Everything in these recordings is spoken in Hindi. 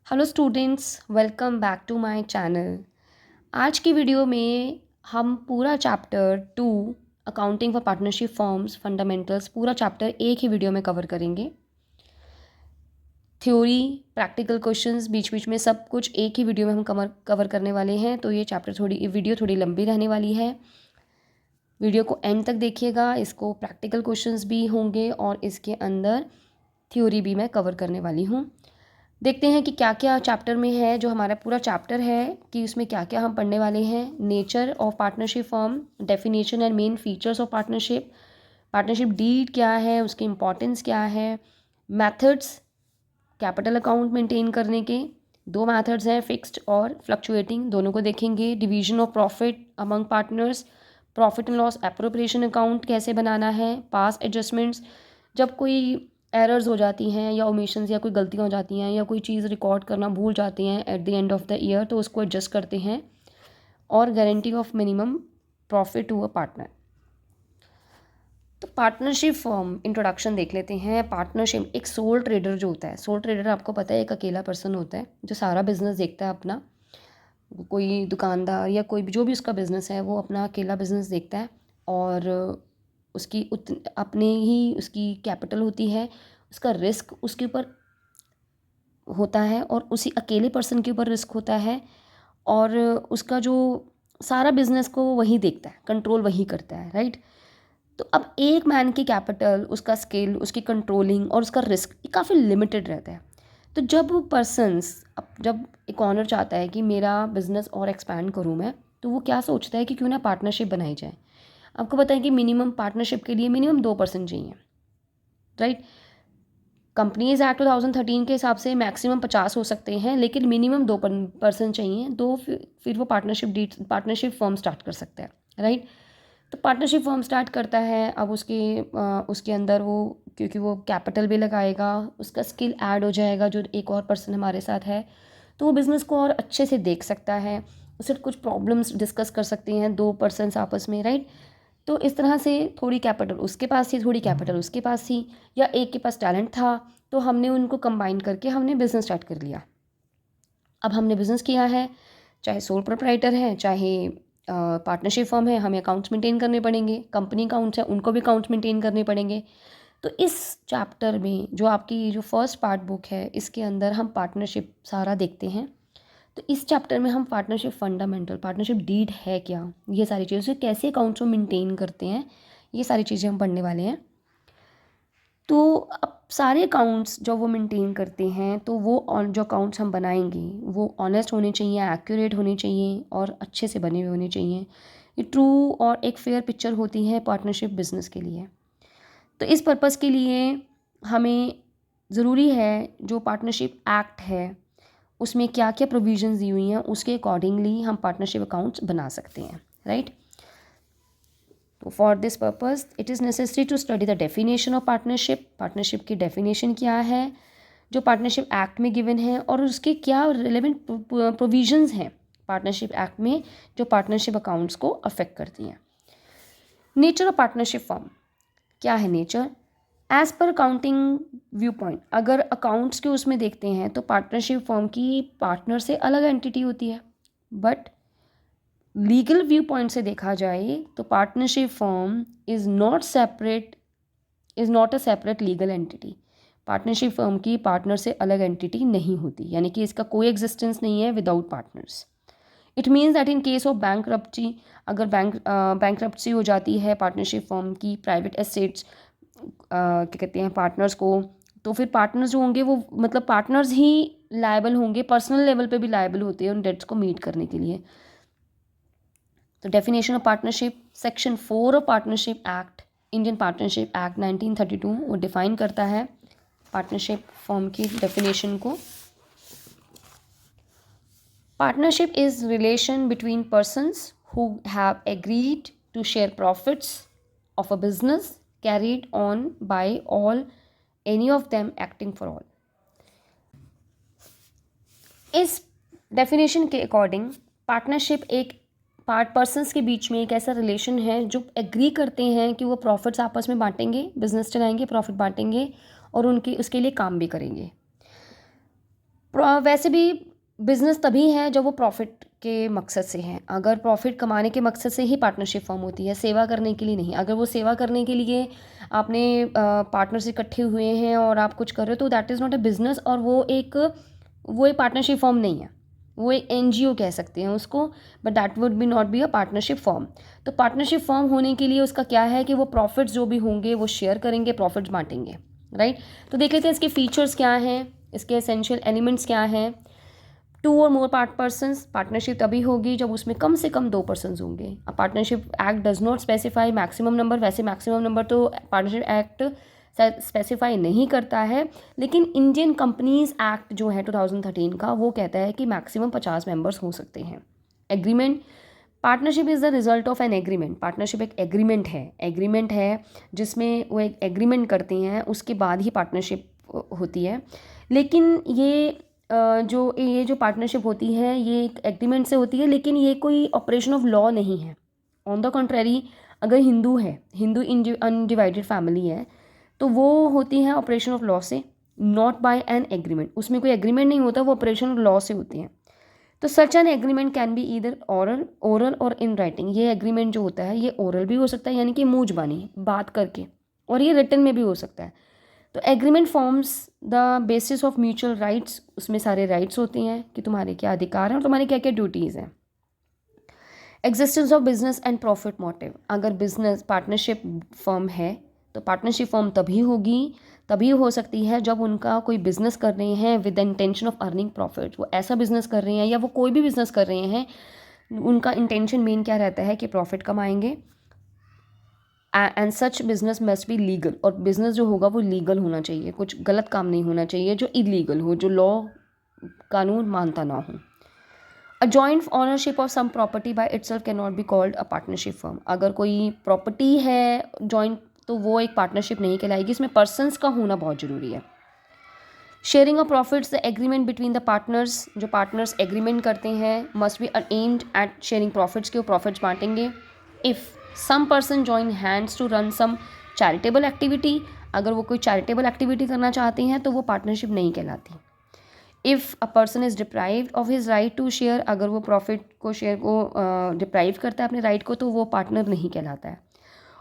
Hello students, welcome back to my channel. आज की वीडियो में हम पूरा chapter 2 accounting for partnership firms fundamentals पूरा चैप्टर एक ही वीडियो में कवर करेंगे। थ्योरी, प्रैक्टिकल क्वेश्चंस बीच बीच में सब कुछ एक ही वीडियो में हम कवर करने वाले हैं। तो ये वीडियो थोड़ी लंबी रहने वाली है। वीडियो को एंड तक देखिएगा। इसको प्रैक्टिकल क्वेश्चंस भी होंगे और इसके अंदर थ्योरी भी मैं कवर करने वाली हूँ। देखते हैं कि क्या क्या चैप्टर में है। जो हमारा पूरा चैप्टर है कि उसमें क्या क्या हम पढ़ने वाले हैं। Nature of partnership firm, definition and main features of partnership, partnership deed क्या है, उसकी इंपॉर्टेंस क्या है, मेथड्स कैपिटल अकाउंट मेंटेन करने के। दो मेथड्स हैं, फिक्स्ड और फ्लक्चुएटिंग, दोनों को देखेंगे। Division of profit among partners, profit and loss appropriation account कैसे बनाना है, पास एडजस्टमेंट्स, जब कोई एरर्स हो जाती हैं या ओमिशंस या कोई गलतियाँ हो जाती हैं या कोई चीज़ रिकॉर्ड करना भूल जाते हैं at the end of the year, तो उसको एडजस्ट करते हैं। और guarantee of minimum profit to a partner. तो पार्टनरशिप फॉर्म इंट्रोडक्शन देख लेते हैं। पार्टनरशिप, एक सोल ट्रेडर जो होता है, सोल ट्रेडर आपको पता है एक अकेला पर्सन होता है जो सारा बिजनेस देखता है अपना। कोई दुकानदार या कोई भी जो भी उसका बिजनेस है वो अपना अकेला बिजनेस देखता है और उसकी अपने ही उसकी कैपिटल होती है, उसका रिस्क उसके ऊपर होता है और उसी अकेले पर्सन के ऊपर रिस्क होता है और उसका जो सारा बिजनेस को वही देखता है, कंट्रोल वही करता है, राइट। तो अब एक मैन की कैपिटल, उसका स्केल, उसकी कंट्रोलिंग और उसका रिस्क काफ़ी लिमिटेड रहता है। तो जब एक ऑनर चाहता है कि मेरा बिजनेस और एक्सपैंड करूँ मैं, तो वो क्या सोचता है कि क्यों ना पार्टनरशिप बनाई जाए। आपको पता है कि मिनिमम पार्टनरशिप के लिए मिनिमम 2% चाहिए, राइट। कंपनीज एक्ट 2013 के हिसाब से मैक्सिमम 50 हो सकते हैं, लेकिन मिनिमम 2% चाहिए। फिर वो पार्टनरशिप फर्म स्टार्ट कर सकता है, राइट। तो पार्टनरशिप फर्म स्टार्ट करता है। अब उसके अंदर वो, क्योंकि वो कैपिटल भी लगाएगा, उसका स्किल ऐड हो जाएगा जो एक और पर्सन हमारे साथ है, तो वो बिज़नेस को और अच्छे से देख सकता है। उससे कुछ प्रॉब्लम्स डिस्कस कर सकते हैं दो पर्सन्स आपस में, राइट। तो इस तरह से थोड़ी कैपिटल उसके पास थी, थोड़ी कैपिटल उसके पास थी, या एक के पास टैलेंट था, तो हमने उनको कंबाइन करके हमने बिज़नेस स्टार्ट कर लिया। अब हमने बिज़नेस किया है, चाहे सोल प्रोप्राइटर है, चाहे पार्टनरशिप फर्म है, हमें अकाउंट्स मेंटेन करने पड़ेंगे। कंपनी अकाउंट्स है, उनको भी अकाउंट्स मेंटेन करने पड़ेंगे। तो इस चैप्टर में जो आपकी जो फर्स्ट पार्ट बुक है, इसके अंदर हम पार्टनरशिप सारा देखते हैं। तो इस चैप्टर में हम पार्टनरशिप फंडामेंटल, पार्टनरशिप डीड है क्या, ये सारी चीज़ें, कैसे अकाउंट्स को मेंटेन करते हैं, ये सारी चीज़ें हम पढ़ने वाले हैं। तो अब सारे अकाउंट्स जो वो मेंटेन करते हैं, तो वो जो अकाउंट्स हम बनाएंगे वो ऑनेस्ट होने चाहिए, एक्यूरेट होने चाहिए और अच्छे से बने हुए होने चाहिए। ये ट्रू और एक फेयर पिक्चर होती है पार्टनरशिप बिजनेस के लिए। तो इस पर्पज़ के लिए हमें ज़रूरी है जो पार्टनरशिप एक्ट है उसमें क्या क्या प्रोविजंस दी हुई हैं, उसके अकॉर्डिंगली हम पार्टनरशिप अकाउंट्स बना सकते हैं, राइट। तो for this purpose it is necessary to study the definition of partnership. Partnership की डेफिनेशन क्या है जो पार्टनरशिप एक्ट में गिवन है, और उसके क्या रिलेवेंट प्रोविजंस हैं पार्टनरशिप एक्ट में जो पार्टनरशिप अकाउंट्स को अफेक्ट करती हैं। नेचर ऑफ पार्टनरशिप फॉर्म क्या है। Nature as per accounting view point, अगर अकाउंट्स के उसमें देखते हैं तो पार्टनरशिप फॉर्म की पार्टनर से अलग एंटिटी होती है। बट लीगल व्यू पॉइंट से देखा जाए तो partnership firm is not a separate legal entity. Partnership firm की पार्टनर से अलग एंटिटी नहीं होती, यानी कि इसका कोई एग्जिस्टेंस नहीं है without partners. It means that in case of bankruptcy, अगर बैंकरप्सी हो जाती है पार्टनरशिप फर्म की, प्राइवेट एसेट्स क्या कहते हैं पार्टनर्स को, तो फिर पार्टनर्स जो होंगे वो मतलब पार्टनर्स ही लायबल होंगे, पर्सनल लेवल पे भी लायबल होते हैं उन डेट्स को मीट करने के लिए। तो definition of partnership, section 4 of partnership act, Indian partnership act 1932 वो डिफाइन करता है पार्टनरशिप फॉर्म की डेफिनेशन को। Partnership is relation between persons who have agreed to share profits of a business carried on by all, any of them acting for all. इस डेफिनेशन के अकॉर्डिंग पार्टनरशिप एक पर्सन्स के बीच में एक ऐसा रिलेशन है जो एग्री करते हैं कि वो प्रॉफिट्स आपस में बांटेंगे, बिजनेस चलाएंगे, प्रॉफिट बांटेंगे और उनके उसके लिए काम भी करेंगे। वैसे भी बिज़नेस तभी है जब वो प्रॉफिट के मकसद से है। अगर प्रॉफिट कमाने के मकसद से ही पार्टनरशिप फॉर्म होती है, सेवा करने के लिए नहीं। अगर वो सेवा करने के लिए आपने पार्टनर्स इकट्ठे हुए हैं और आप कुछ कर रहे हो, तो that is not a business, और वो एक पार्टनरशिप फॉर्म नहीं है। वो एक एनजीओ कह सकते हैं उसको, but that would be not be a partnership form. तो पार्टनरशिप फॉर्म होने के लिए उसका क्या है कि वो प्रॉफिट्स जो भी होंगे वो शेयर करेंगे, प्रॉफिट्स बांटेंगे, राइट। तो देख लेते हैं इसके फीचर्स क्या हैं, इसके एसेंशियल एलिमेंट्स क्या हैं। 2 और मोर पर्सन्स, पार्टनरशिप तभी होगी जब उसमें कम से कम 2 पर्सन्स होंगे। A partnership act does not specify maximum number. वैसे मैक्सिमम नंबर तो पार्टनरशिप एक्ट स्पेसिफाई नहीं करता है, लेकिन इंडियन कंपनीज एक्ट जो है 2013 का, वो कहता है कि मैक्सिमम 50 मेंबर्स हो सकते हैं। Agreement, partnership is the result of an agreement. Partnership एक एग्रीमेंट है जिसमें वो एक एग्रीमेंट करते हैं, उसके बाद ही पार्टनरशिप होती है। लेकिन ये जो पार्टनरशिप होती है ये एक एग्रीमेंट से होती है, लेकिन ये कोई ऑपरेशन ऑफ लॉ नहीं है। ऑन द कंट्रेरी, अगर हिंदू अनडिवाइडेड फैमिली है, तो वो होती है ऑपरेशन ऑफ लॉ से, नॉट बाय एन एग्रीमेंट। उसमें कोई एग्रीमेंट नहीं होता, वो ऑपरेशन ऑफ लॉ से होती हैं। तो such an agreement can be either oral और इन राइटिंग। ये एग्रीमेंट जो होता है ये ओरल भी हो सकता है, यानी कि मुंह ज़बानी बात करके, और ये रिटन में भी हो सकता है। तो agreement forms the basis of mutual rights. उसमें सारे राइट्स होते हैं कि तुम्हारे क्या अधिकार हैं और तुम्हारी क्या क्या ड्यूटीज़ हैं। Existence of business and profit motive. अगर बिजनेस पार्टनरशिप फर्म है तो पार्टनरशिप फर्म तभी हो सकती है जब उनका कोई बिजनेस कर रहे हैं with intention of earning profit. वो ऐसा बिजनेस कर रहे हैं या वो कोई भी बिजनेस कर रहे हैं, उनका इंटेंशन मेन क्या रहता है कि प्रॉफिट कमाएंगे। And such business must be legal. और बिजनेस जो होगा वो लीगल होना चाहिए, कुछ गलत काम नहीं होना चाहिए जो इलीगल हो, जो लॉ कानून मानता ना हो। A joint ownership of sum property by itself can not be called a partnership firm. अगर कोई प्रॉपर्टी है जॉइंट, तो वो एक पार्टनरशिप नहीं कहलाएगी, इसमें पर्सनस का होना बहुत ज़रूरी है। Sharing of profits, the agreement between the partners. जो पार्टनर्स एग्रीमेंट करते हैं must be aimed at sharing profits, के वो प्रॉफिट्स बांटेंगे। If some person join hands to run some charitable activity, अगर वो कोई चैरिटेबल एक्टिविटी करना चाहते हैं तो वो पार्टनरशिप नहीं कहलाती। If a person is deprived of his right to share, अगर वो प्रॉफिट को शेयर को डिप्राइव करता है अपने राइट को, तो वो पार्टनर नहीं कहलाता है।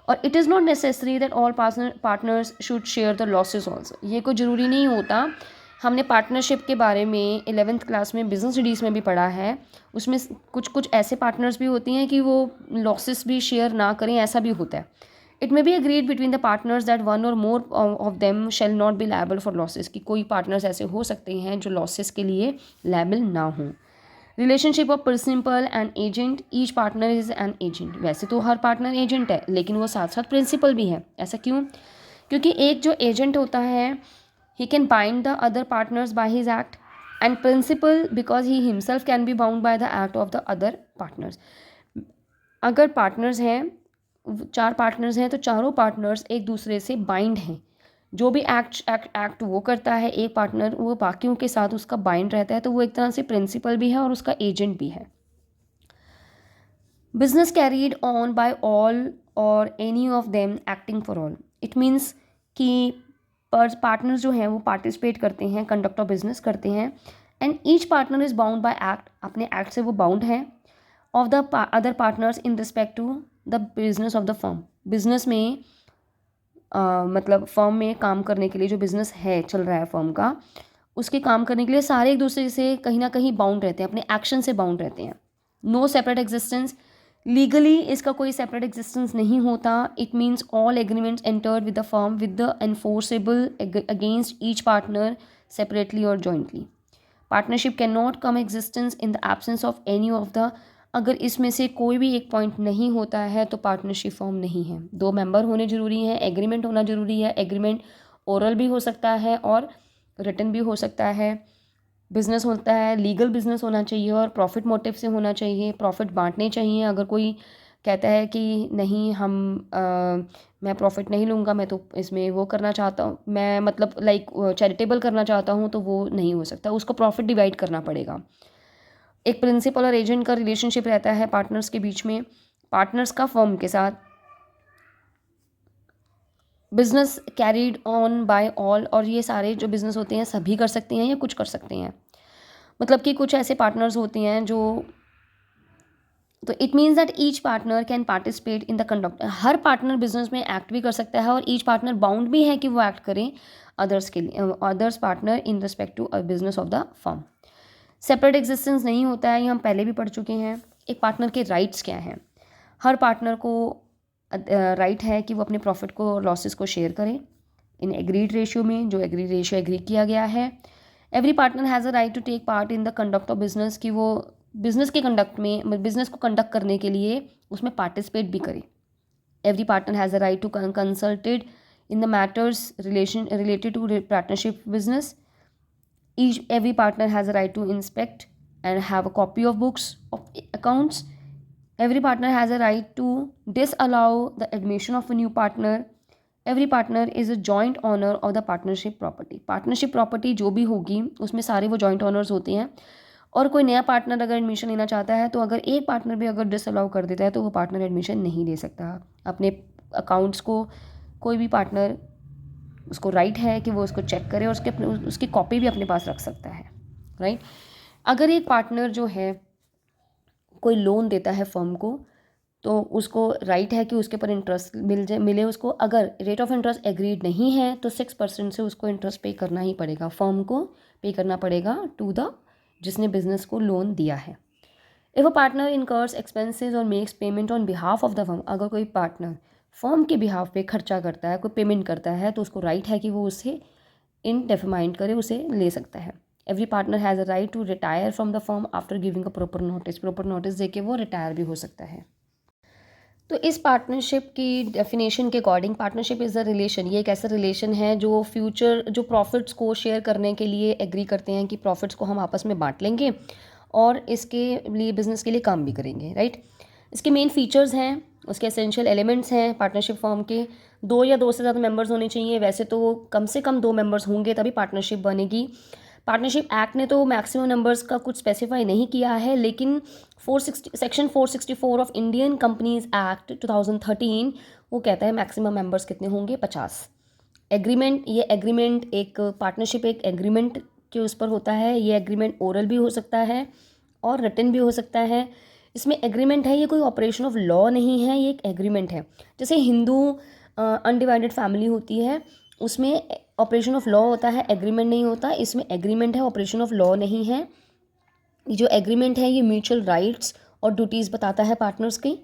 और it is not necessary that all partners should share the losses also. ये कोई ज़रूरी नहीं होता। हमने पार्टनरशिप के बारे में 11th क्लास में बिजनेस स्टडीज़ में भी पढ़ा है। उसमें कुछ ऐसे पार्टनर्स भी होती हैं कि वो लॉसेस भी शेयर ना करें, ऐसा भी होता है। It may be agreed between the partners that one or more of them shall not be liable for losses, कि कोई पार्टनर्स ऐसे हो सकते हैं जो लॉसेस के लिए लायबल ना हों। Relationship of principal and agent, each partner is an agent. वैसे तो हर पार्टनर एजेंट है, लेकिन वो साथ साथ प्रिंसिपल भी है। ऐसा क्यों? क्योंकि एक जो एजेंट होता है he can bind the other partners by his act, and principal because he himself can be bound by the act of the other partners. अगर पार्टनर्स हैं, 4 पार्टनर्स हैं, तो चारों पार्टनर्स एक दूसरे से बाइंड हैं। जो भी एक्ट वो करता है एक पार्टनर, वो बाकियों के साथ उसका बाइंड रहता है, तो वो एक तरह से प्रिंसिपल भी है और उसका एजेंट भी है। Business carried on by all or any of them acting for all. It means कि पार्टनर्स जो हैं वो पार्टिसिपेट करते हैं, कंडक्ट ऑफ बिजनेस करते हैं, and each partner is bound by act, अपने एक्ट से वो बाउंड है, of the other partners in respect to the business of the firm. Business में मतलब फर्म में काम करने के लिए, जो बिज़नेस है चल रहा है फर्म का, उसके काम करने के लिए सारे एक दूसरे से कहीं ना कहीं बाउंड रहते हैं, अपने एक्शन से बाउंड रहते हैं। नो सेपरेट एग्जिस्टेंस, लीगली इसका कोई सेपरेट एग्जिस्टेंस नहीं होता। It means all agreements entered with the firm with the enforceable against each partner separately और jointly. Partnership can not come existence in the absence of any of the. अगर इसमें से कोई भी एक पॉइंट नहीं होता है तो पार्टनरशिप फॉर्म नहीं है। 2 मेंबर होने ज़रूरी हैं, एग्रीमेंट होना ज़रूरी है। एग्रीमेंट ओरल भी हो सकता है और रिटन भी हो सकता है। बिजनेस होता है, लीगल बिजनेस होना चाहिए और प्रॉफिट मोटिव से होना चाहिए, प्रॉफिट बांटने चाहिए। अगर कोई कहता है कि नहीं मैं प्रॉफिट नहीं लूँगा, मैं तो इसमें वो करना चाहता हूँ, मैं मतलब चैरिटेबल करना चाहता हूँ, तो वो नहीं हो सकता, उसको प्रॉफिट डिवाइड करना पड़ेगा। एक प्रिंसिपल और एजेंट का रिलेशनशिप रहता है पार्टनर्स के बीच में, पार्टनर्स का फर्म के साथ। Business carried on by all, और ये सारे जो बिजनेस होते हैं सभी कर सकते हैं या कुछ कर सकते हैं। मतलब कि कुछ ऐसे पार्टनर्स होते हैं जो, तो it means that each partner can participate in the conduct, her partner business में एक्ट भी कर सकता है और ईच पार्टनर बाउंड भी है कि वो एक्ट करें अदर्स के लिए, others partner in respect to business of the firm. Separate existence नहीं होता है, ये हम पहले भी पढ़ चुके हैं। एक पार्टनर के राइट्स क्या हैं? हर पार्टनर को राइट है कि वो अपने प्रॉफिट को, लॉसेस को शेयर करें इन एग्रीड रेशियो में, जो एग्रीड रेशियो एग्री किया गया है। Every partner has a right to take part in the conduct of business, कि वो बिजनेस के कंडक्ट में, बिजनेस को कंडक्ट करने के लिए उसमें पार्टिसिपेट भी करे। Every partner has a right to consulted in the matters related to partnership business. Every partner has a right to inspect and have a copy of books of accounts. Every partner has a right to disallow the admission of a new partner. Every partner is a joint owner of the partnership property. Partnership property जो भी होगी उसमें सारे वो joint owners होते हैं, और कोई नया पार्टनर अगर एडमिशन लेना चाहता है तो अगर एक पार्टनर भी अगर डिसअलाउ कर देता है तो वो पार्टनर एडमिशन नहीं ले सकता अपने अकाउंट्स को। कोई भी पार्टनर, उसको राइट है कि वो उसको चेक करे और उसकी कॉपी भी अपने पास रख सकता है, राइट। अगर एक पार्टनर जो है कोई लोन देता है फर्म को, तो उसको राइट है कि उसके ऊपर इंटरेस्ट मिले उसको। अगर रेट ऑफ इंटरेस्ट एग्रीड नहीं है तो 6% से उसको इंटरेस्ट पे करना ही पड़ेगा, फर्म को पे करना पड़ेगा टू द जिसने बिजनेस को लोन दिया है। If a partner incurs expenses और makes payment on behalf of the firm, अगर कोई पार्टनर फर्म के बिहाफ पे खर्चा करता है, कोई पेमेंट करता है, तो उसको राइट है कि वो उससे इंडेफिनाइट करे, उसे ले सकता है। Every partner has a right to retire from the firm after giving a proper notice, proper notice दे के वो रिटायर भी हो सकता है। तो इस पार्टनरशिप की डेफिनेशन के according, partnership is a relation, ये एक ऐसा रिलेशन है जो फ्यूचर, जो प्रॉफिट्स को शेयर करने के लिए एग्री करते हैं कि प्रॉफिट्स को हम आपस में बांट लेंगे और इसके लिए, बिजनेस के लिए काम भी करेंगे, राइट। इसके मेन फीचर्स हैं, उसके एसेंशियल एलिमेंट्स हैं पार्टनरशिप फॉर्म के। 2 या 2 से ज़्यादा मेंबर्स होने चाहिए, वैसे तो कम से कम 2 मेंबर्स होंगे तभी पार्टनरशिप बनेगी। पार्टनरशिप एक्ट ने तो मैक्सिमम नंबर्स का कुछ स्पेसिफाई नहीं किया है, लेकिन section 464 of Indian companies act 2013 वो कहता है मैक्सिमम मेंबर्स कितने होंगे, 50। एग्रीमेंट, ये एग्रीमेंट एक पार्टनरशिप एक एग्रीमेंट के उस पर होता है। ये एग्रीमेंट ओरल भी हो सकता है और रिटन भी हो सकता है। इसमें एग्रीमेंट है, ये कोई ऑपरेशन ऑफ लॉ नहीं है, ये एक एग्रीमेंट है। जैसे हिंदू अनडिवाइडेड फैमिली होती है, उसमें ऑपरेशन ऑफ लॉ होता है, एग्रीमेंट नहीं होता। इसमें एग्रीमेंट है, ऑपरेशन ऑफ लॉ नहीं है। ये जो एग्रीमेंट है ये म्यूचुअल राइट्स और ड्यूटीज़ बताता है पार्टनर्स की।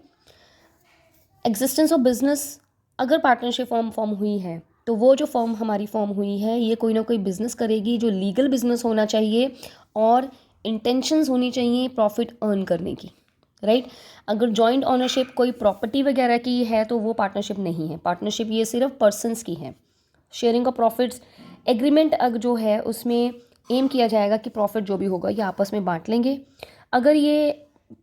एग्जिस्टेंस ऑफ बिजनेस, अगर पार्टनरशिप फॉर्म हुई है तो वो जो फॉर्म हमारी फॉर्म हुई है ये कोई ना कोई बिजनेस करेगी, जो लीगल बिजनेस होना चाहिए और इंटेंशंस होनी चाहिए प्रॉफिट अर्न करने की, राइट। अगर जॉइंट ओनरशिप कोई प्रॉपर्टी वगैरह की है तो वो पार्टनरशिप नहीं है। पार्टनरशिप ये सिर्फ पर्सनस की है। शेयरिंग ऑफ प्रॉफिट्स, एग्रीमेंट जो है उसमें एम किया जाएगा कि प्रॉफिट जो भी होगा ये आपस में बांट लेंगे। अगर ये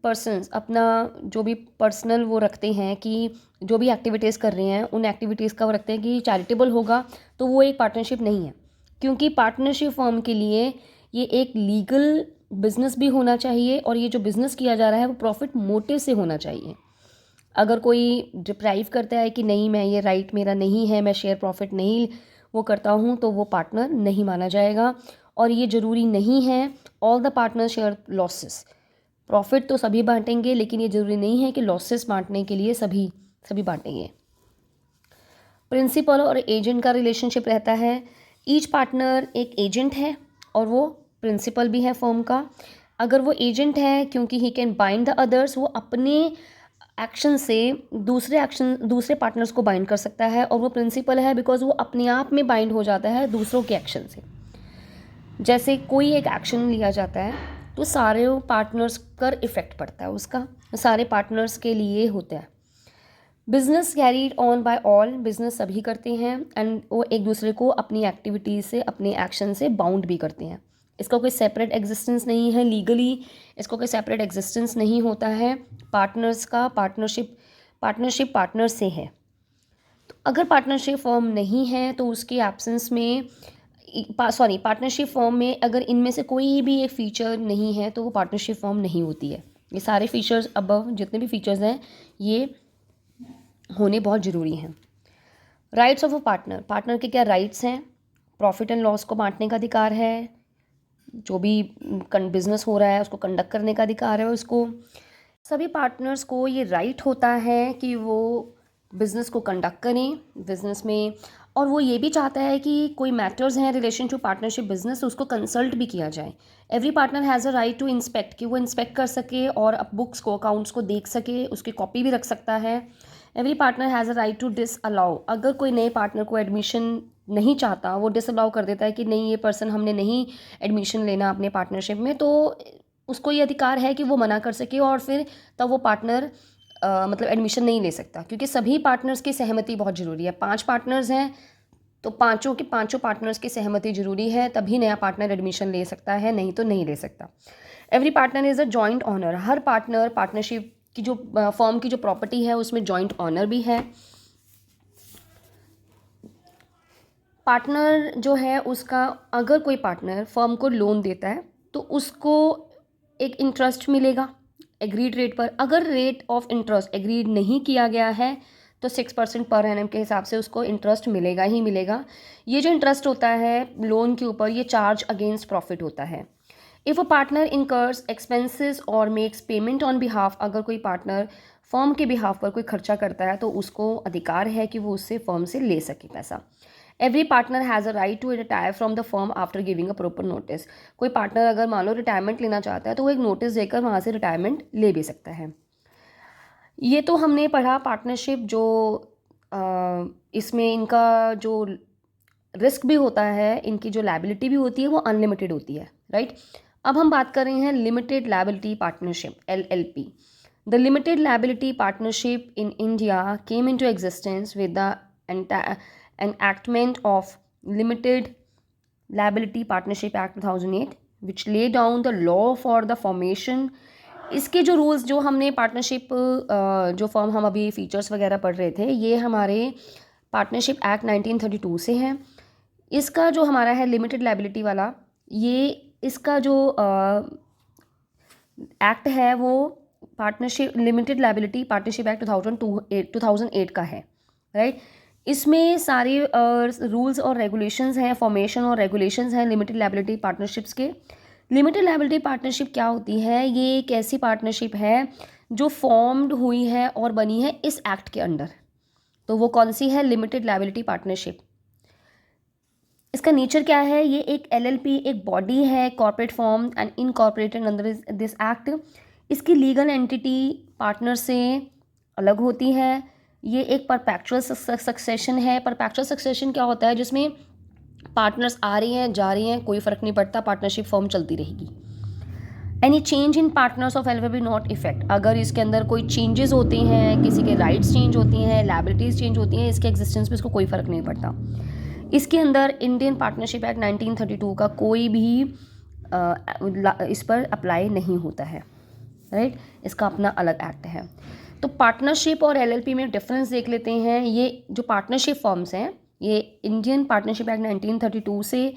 पर्सनस अपना जो भी पर्सनल वो रखते हैं कि जो भी एक्टिविटीज़ कर रहे हैं उन एक्टिविटीज़ का वो रखते हैं कि चैरिटेबल होगा, तो वो एक पार्टनरशिप नहीं है। क्योंकि पार्टनरशिप फर्म के लिए ये एक लीगल बिजनेस भी होना चाहिए और ये जो बिज़नेस किया जा रहा है वो प्रॉफिट मोटिव से होना चाहिए। अगर कोई डिप्राइव करता है कि नहीं मैं ये राइट मेरा नहीं है, मैं शेयर प्रॉफिट नहीं वो करता हूँ, तो वो पार्टनर नहीं माना जाएगा। और ये ज़रूरी नहीं है all the partner share losses, profit तो सभी बांटेंगे लेकिन ये ज़रूरी नहीं है कि लॉसेस बांटने के लिए सभी बांटेंगे। प्रिंसिपल और एजेंट का रिलेशनशिप रहता है। ईच पार्टनर एक एजेंट है और वो प्रिंसिपल भी है फर्म का। अगर वो एजेंट है क्योंकि ही कैन बाइंड द अदर्स, वो अपने एक्शन से दूसरे पार्टनर्स को बाइंड कर सकता है। और वो प्रिंसिपल है बिकॉज वो अपने आप में बाइंड हो जाता है दूसरों के एक्शन से। जैसे कोई एक एक्शन लिया जाता है तो सारे पार्टनर्स पर इफ़ेक्ट पड़ता है, उसका सारे पार्टनर्स के लिए होता है। Business carried on by all, business सभी करते हैं एंड वो एक दूसरे को अपनी एक्टिविटीज़ से, अपने एक्शन से बाउंड भी करते हैं। इसका कोई सेपरेट एग्जिस्टेंस नहीं है, लीगली इसको कोई सेपरेट एग्जिस्टेंस नहीं होता है। पार्टनर्स का पार्टनरशिप पार्टनर से है। तो अगर पार्टनरशिप फॉर्म नहीं है तो उसके एब्सेंस में पार्टनरशिप फॉर्म में अगर इनमें से कोई भी एक फ़ीचर नहीं है तो वो पार्टनरशिप फॉर्म नहीं होती है। ये सारे फीचर्स अबव जितने भी फीचर्स हैं ये होने बहुत ज़रूरी हैं। Rights of a partner, partner के क्या राइट्स हैं? प्रॉफिट एंड लॉस को बांटने का अधिकार है, जो भी बिजनेस हो रहा है उसको कंडक्ट करने का अधिकार है उसको। सभी पार्टनर्स को ये राइट होता है कि वो बिज़नेस को कंडक्ट करें बिज़नेस में, और वो ये भी चाहता है कि कोई मैटर्स हैं रिलेशन टू पार्टनरशिप बिजनेस उसको कंसल्ट भी किया जाए। Every partner has a right to inspect, कि वो इंस्पेक्ट कर सके और अब बुक्स को अकाउंट्स को देख सके, उसकी कॉपी भी रख सकता है। Every partner has a right to disallow, अगर कोई नए पार्टनर को एडमिशन नहीं चाहता वो डिसअलाउ कर देता है कि नहीं ये पर्सन हमने नहीं एडमिशन लेना अपने पार्टनरशिप में, तो उसको ये अधिकार है कि वो मना कर सके और फिर तब वो पार्टनर मतलब एडमिशन नहीं ले सकता, क्योंकि सभी पार्टनर्स की सहमति बहुत ज़रूरी है। 5 पार्टनर्स हैं तो पाँचों के पाँचों पार्टनर्स की सहमति ज़रूरी है, तभी नया पार्टनर एडमिशन ले सकता है, नहीं तो नहीं ले सकता। Every partner is a joint owner, हर पार्टनर पार्टनरशिप की जो फर्म की जो प्रॉपर्टी है उसमें जॉइंट ऑनर भी है। पार्टनर जो है उसका, अगर कोई पार्टनर फर्म को लोन देता है तो उसको एक इंटरेस्ट मिलेगा एग्रीड रेट पर। अगर रेट ऑफ इंटरेस्ट एग्रीड नहीं किया गया है तो 6% पर एनम के हिसाब से उसको इंटरेस्ट मिलेगा ही मिलेगा। ये जो इंटरेस्ट होता है लोन के ऊपर ये चार्ज अगेंस्ट प्रॉफिट होता है। If a partner incurs expenses और मेक्स पेमेंट ऑन बिहाफ, अगर कोई पार्टनर फर्म के बिहाफ पर कोई खर्चा करता है तो उसको अधिकार है कि वो उससे फर्म से ले सके पैसा। Every partner has a right to retire from the firm after giving a proper notice, कोई पार्टनर अगर मान लो रिटायरमेंट लेना चाहता है तो वो एक नोटिस देकर वहाँ से रिटायरमेंट ले भी सकता है। ये तो हमने पढ़ा पार्टनरशिप जो इसमें इनका जो रिस्क भी होता है, इनकी जो लायबिलिटी भी होती है वो अनलिमिटेड होती है, राइट। अब हम बात कर रहे हैं limited liability partnership LLP। The limited liability partnership in India came into existence with the enactment of Limited Liability Partnership Act 2008 which lay down the law for the formation। इसके जो रूल्स जो हमने पार्टनरशिप जो फॉर्म हम अभी फीचर्स वगैरह पढ़ रहे थे ये हमारे पार्टनरशिप एक्ट 1932 से है। इसका जो हमारा है लिमिटेड लायबिलिटी वाला, ये इसका जो एक्ट है वो partnership limited liability partnership act 2008 का है, राइट। इसमें सारे रूल्स और रेगुलेशंस हैं, फॉर्मेशन और रेगुलेशंस हैं लिमिटेड लायबिलिटी पार्टनरशिप्स के। लिमिटेड लायबिलिटी पार्टनरशिप क्या होती है? ये एक ऐसी पार्टनरशिप है जो फॉर्म्ड हुई है और बनी है इस एक्ट के अंडर। तो वो कौन सी है? Limited liability partnership. इसका नेचर क्या है? ये एक LLP एक बॉडी है, corporate form and incorporated under this act. इसकी लीगल एंटिटी पार्टनर से अलग होती है। ये एक परपेचुअल सक्सेशन है। परपेचुअल सक्सेशन क्या होता है? जिसमें पार्टनर्स आ रही हैं जा रही हैं, कोई फ़र्क नहीं पड़ता, पार्टनरशिप फॉर्म चलती रहेगी। Any change in partners of LLP not effect, अगर इसके अंदर कोई चेंजेस होते हैं, किसी के राइट्स चेंज होती हैं, लायबिलिटीज़ चेंज होती हैं, इसके एग्जिस्टेंस पे इसको कोई फ़र्क नहीं पड़ता। इसके अंदर इंडियन पार्टनरशिप एक्ट 1932 का कोई भी इस पर अप्लाई नहीं होता है, राइट। इसका अपना अलग एक्ट है। तो पार्टनरशिप और LLP में डिफरेंस देख लेते हैं। ये जो पार्टनरशिप फॉर्म्स हैं ये इंडियन पार्टनरशिप एक्ट 1932 से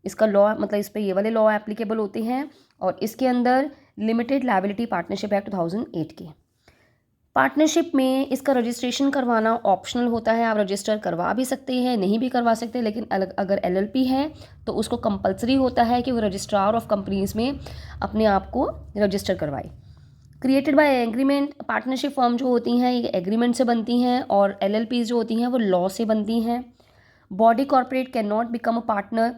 इसका लॉ मतलब इस पर ये वाले लॉ एप्लीकेबल होते हैं, और इसके अंदर लिमिटेड लायबिलिटी पार्टनरशिप एक्ट 2008 के। पार्टनरशिप में इसका रजिस्ट्रेशन करवाना ऑप्शनल होता है, आप रजिस्टर करवा भी सकते हैं, नहीं भी करवा सकते, लेकिन अगर LLP है तो उसको कंपलसरी होता है कि वो रजिस्ट्रार ऑफ कंपनीज़ में अपने आप को रजिस्टर करवाए। Created by agreement, partnership firm जो होती हैं ये एग्रीमेंट से बनती हैं, और LLPs जो होती हैं वो लॉ से बनती हैं। Body corporate can not become a partner,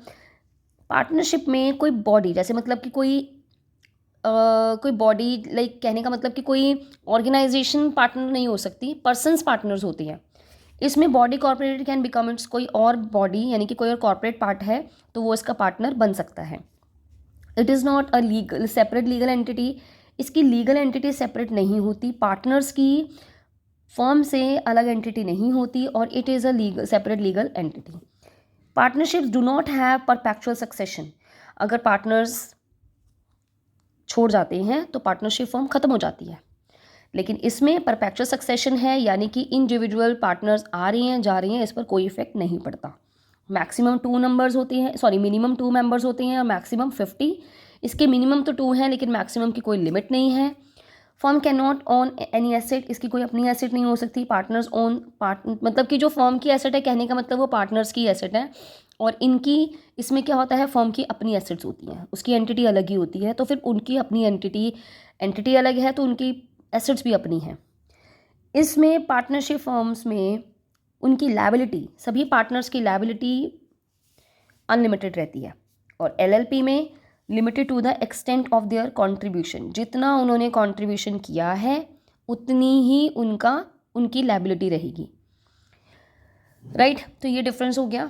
partnership में कोई बॉडी जैसे मतलब कि कोई बॉडी लाइक कहने का मतलब कि कोई ऑर्गेनाइजेशन पार्टनर नहीं हो सकती, पर्सन्स पार्टनर्स होती हैं। इसमें body corporate can become it's, कोई और बॉडी यानी कि कोई और कॉर्पोरेट पार्ट है तो वो इसका पार्टनर बन सकता है। It is not a legal separate legal entity, इसकी लीगल एंटिटी सेपरेट नहीं होती, पार्टनर्स की फर्म से अलग एंटिटी नहीं होती, और it is a legal separate legal entity. Partnerships do not have perpetual succession, अगर पार्टनर्स छोड़ जाते हैं तो पार्टनरशिप फर्म ख़त्म हो जाती है, लेकिन इसमें परपेचुअल सक्सेशन है, यानी कि इंडिविजुअल पार्टनर्स आ रही हैं जा रही हैं, इस पर कोई इफेक्ट नहीं पड़ता। मैक्सिमम 2 नंबर्स होते हैं, सॉरी मिनिमम 2 मेंबर्स होते हैं और मैक्सिमम 50। इसके मिनिमम तो 2 हैं लेकिन मैक्सिमम की कोई लिमिट नहीं है। Firm can not own any asset, इसकी कोई अपनी एसेट नहीं हो सकती। पार्टनर्स ओन मतलब कि जो फर्म की एसेट है, कहने का मतलब वो पार्टनर्स की एसेट है, और इनकी इसमें क्या होता है, फर्म की अपनी एसेट्स होती हैं, उसकी एंटिटी अलग ही होती है, तो फिर उनकी अपनी एंटिटी अलग है तो उनकी एसेट्स भी अपनी हैं। इसमें पार्टनरशिप फर्म्स में उनकी लायबिलिटी, सभी पार्टनर्स की लायबिलिटी अनलिमिटेड रहती है, और एलएलपी में limited to the extent of their contribution, जितना उन्होंने कंट्रीब्यूशन किया है उतनी ही उनकी लायबिलिटी रहेगी, राइट। तो ये डिफरेंस हो गया।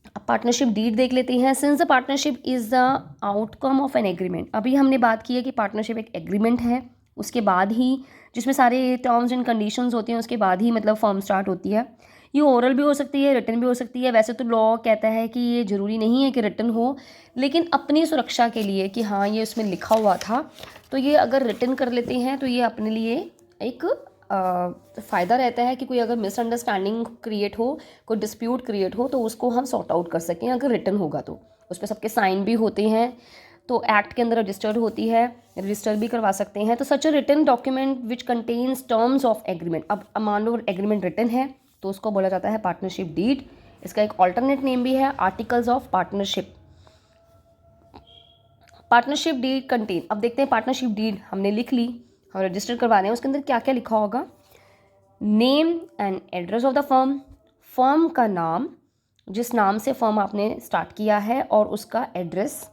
अब पार्टनरशिप डीड देख लेते हैं। Since the partnership is the outcome of an agreement, अभी हमने बात की है कि पार्टनरशिप एक एग्रीमेंट है, उसके बाद ही, जिसमें सारे टर्म्स एंड कंडीशंस होती हैं, उसके बाद ही मतलब फर्म स्टार्ट होती है। ये ओरल भी हो सकती है, रिटन भी हो सकती है। वैसे तो लॉ कहता है कि ये ज़रूरी नहीं है कि रिटन हो, लेकिन अपनी सुरक्षा के लिए कि हाँ ये उसमें लिखा हुआ था, तो ये अगर रिटन कर लेते हैं तो ये अपने लिए एक फ़ायदा रहता है कि कोई अगर मिसअंडरस्टैंडिंग क्रिएट हो, कोई डिस्प्यूट क्रिएट हो, तो उसको हम सॉर्ट आउट कर सकें। अगर रिटन होगा तो उस पर सबके साइन भी होते हैं, तो एक्ट के अंदर रजिस्टर्ड होती है, रजिस्टर भी करवा सकते हैं। तो such a written document which contains terms of agreement, अब मान लो एग्रीमेंट रिटन है तो उसको बोला जाता है पार्टनरशिप डीड। इसका एक ऑल्टरनेट नेम भी है articles of partnership. Partnership deed contain, अब देखते हैं पार्टनरशिप डीड हमने लिख ली, हम रजिस्टर करवा रहे हैं, उसके अंदर क्या क्या लिखा होगा। Name and address of the firm, firm का नाम, जिस नाम से फर्म आपने स्टार्ट किया है, और उसका address.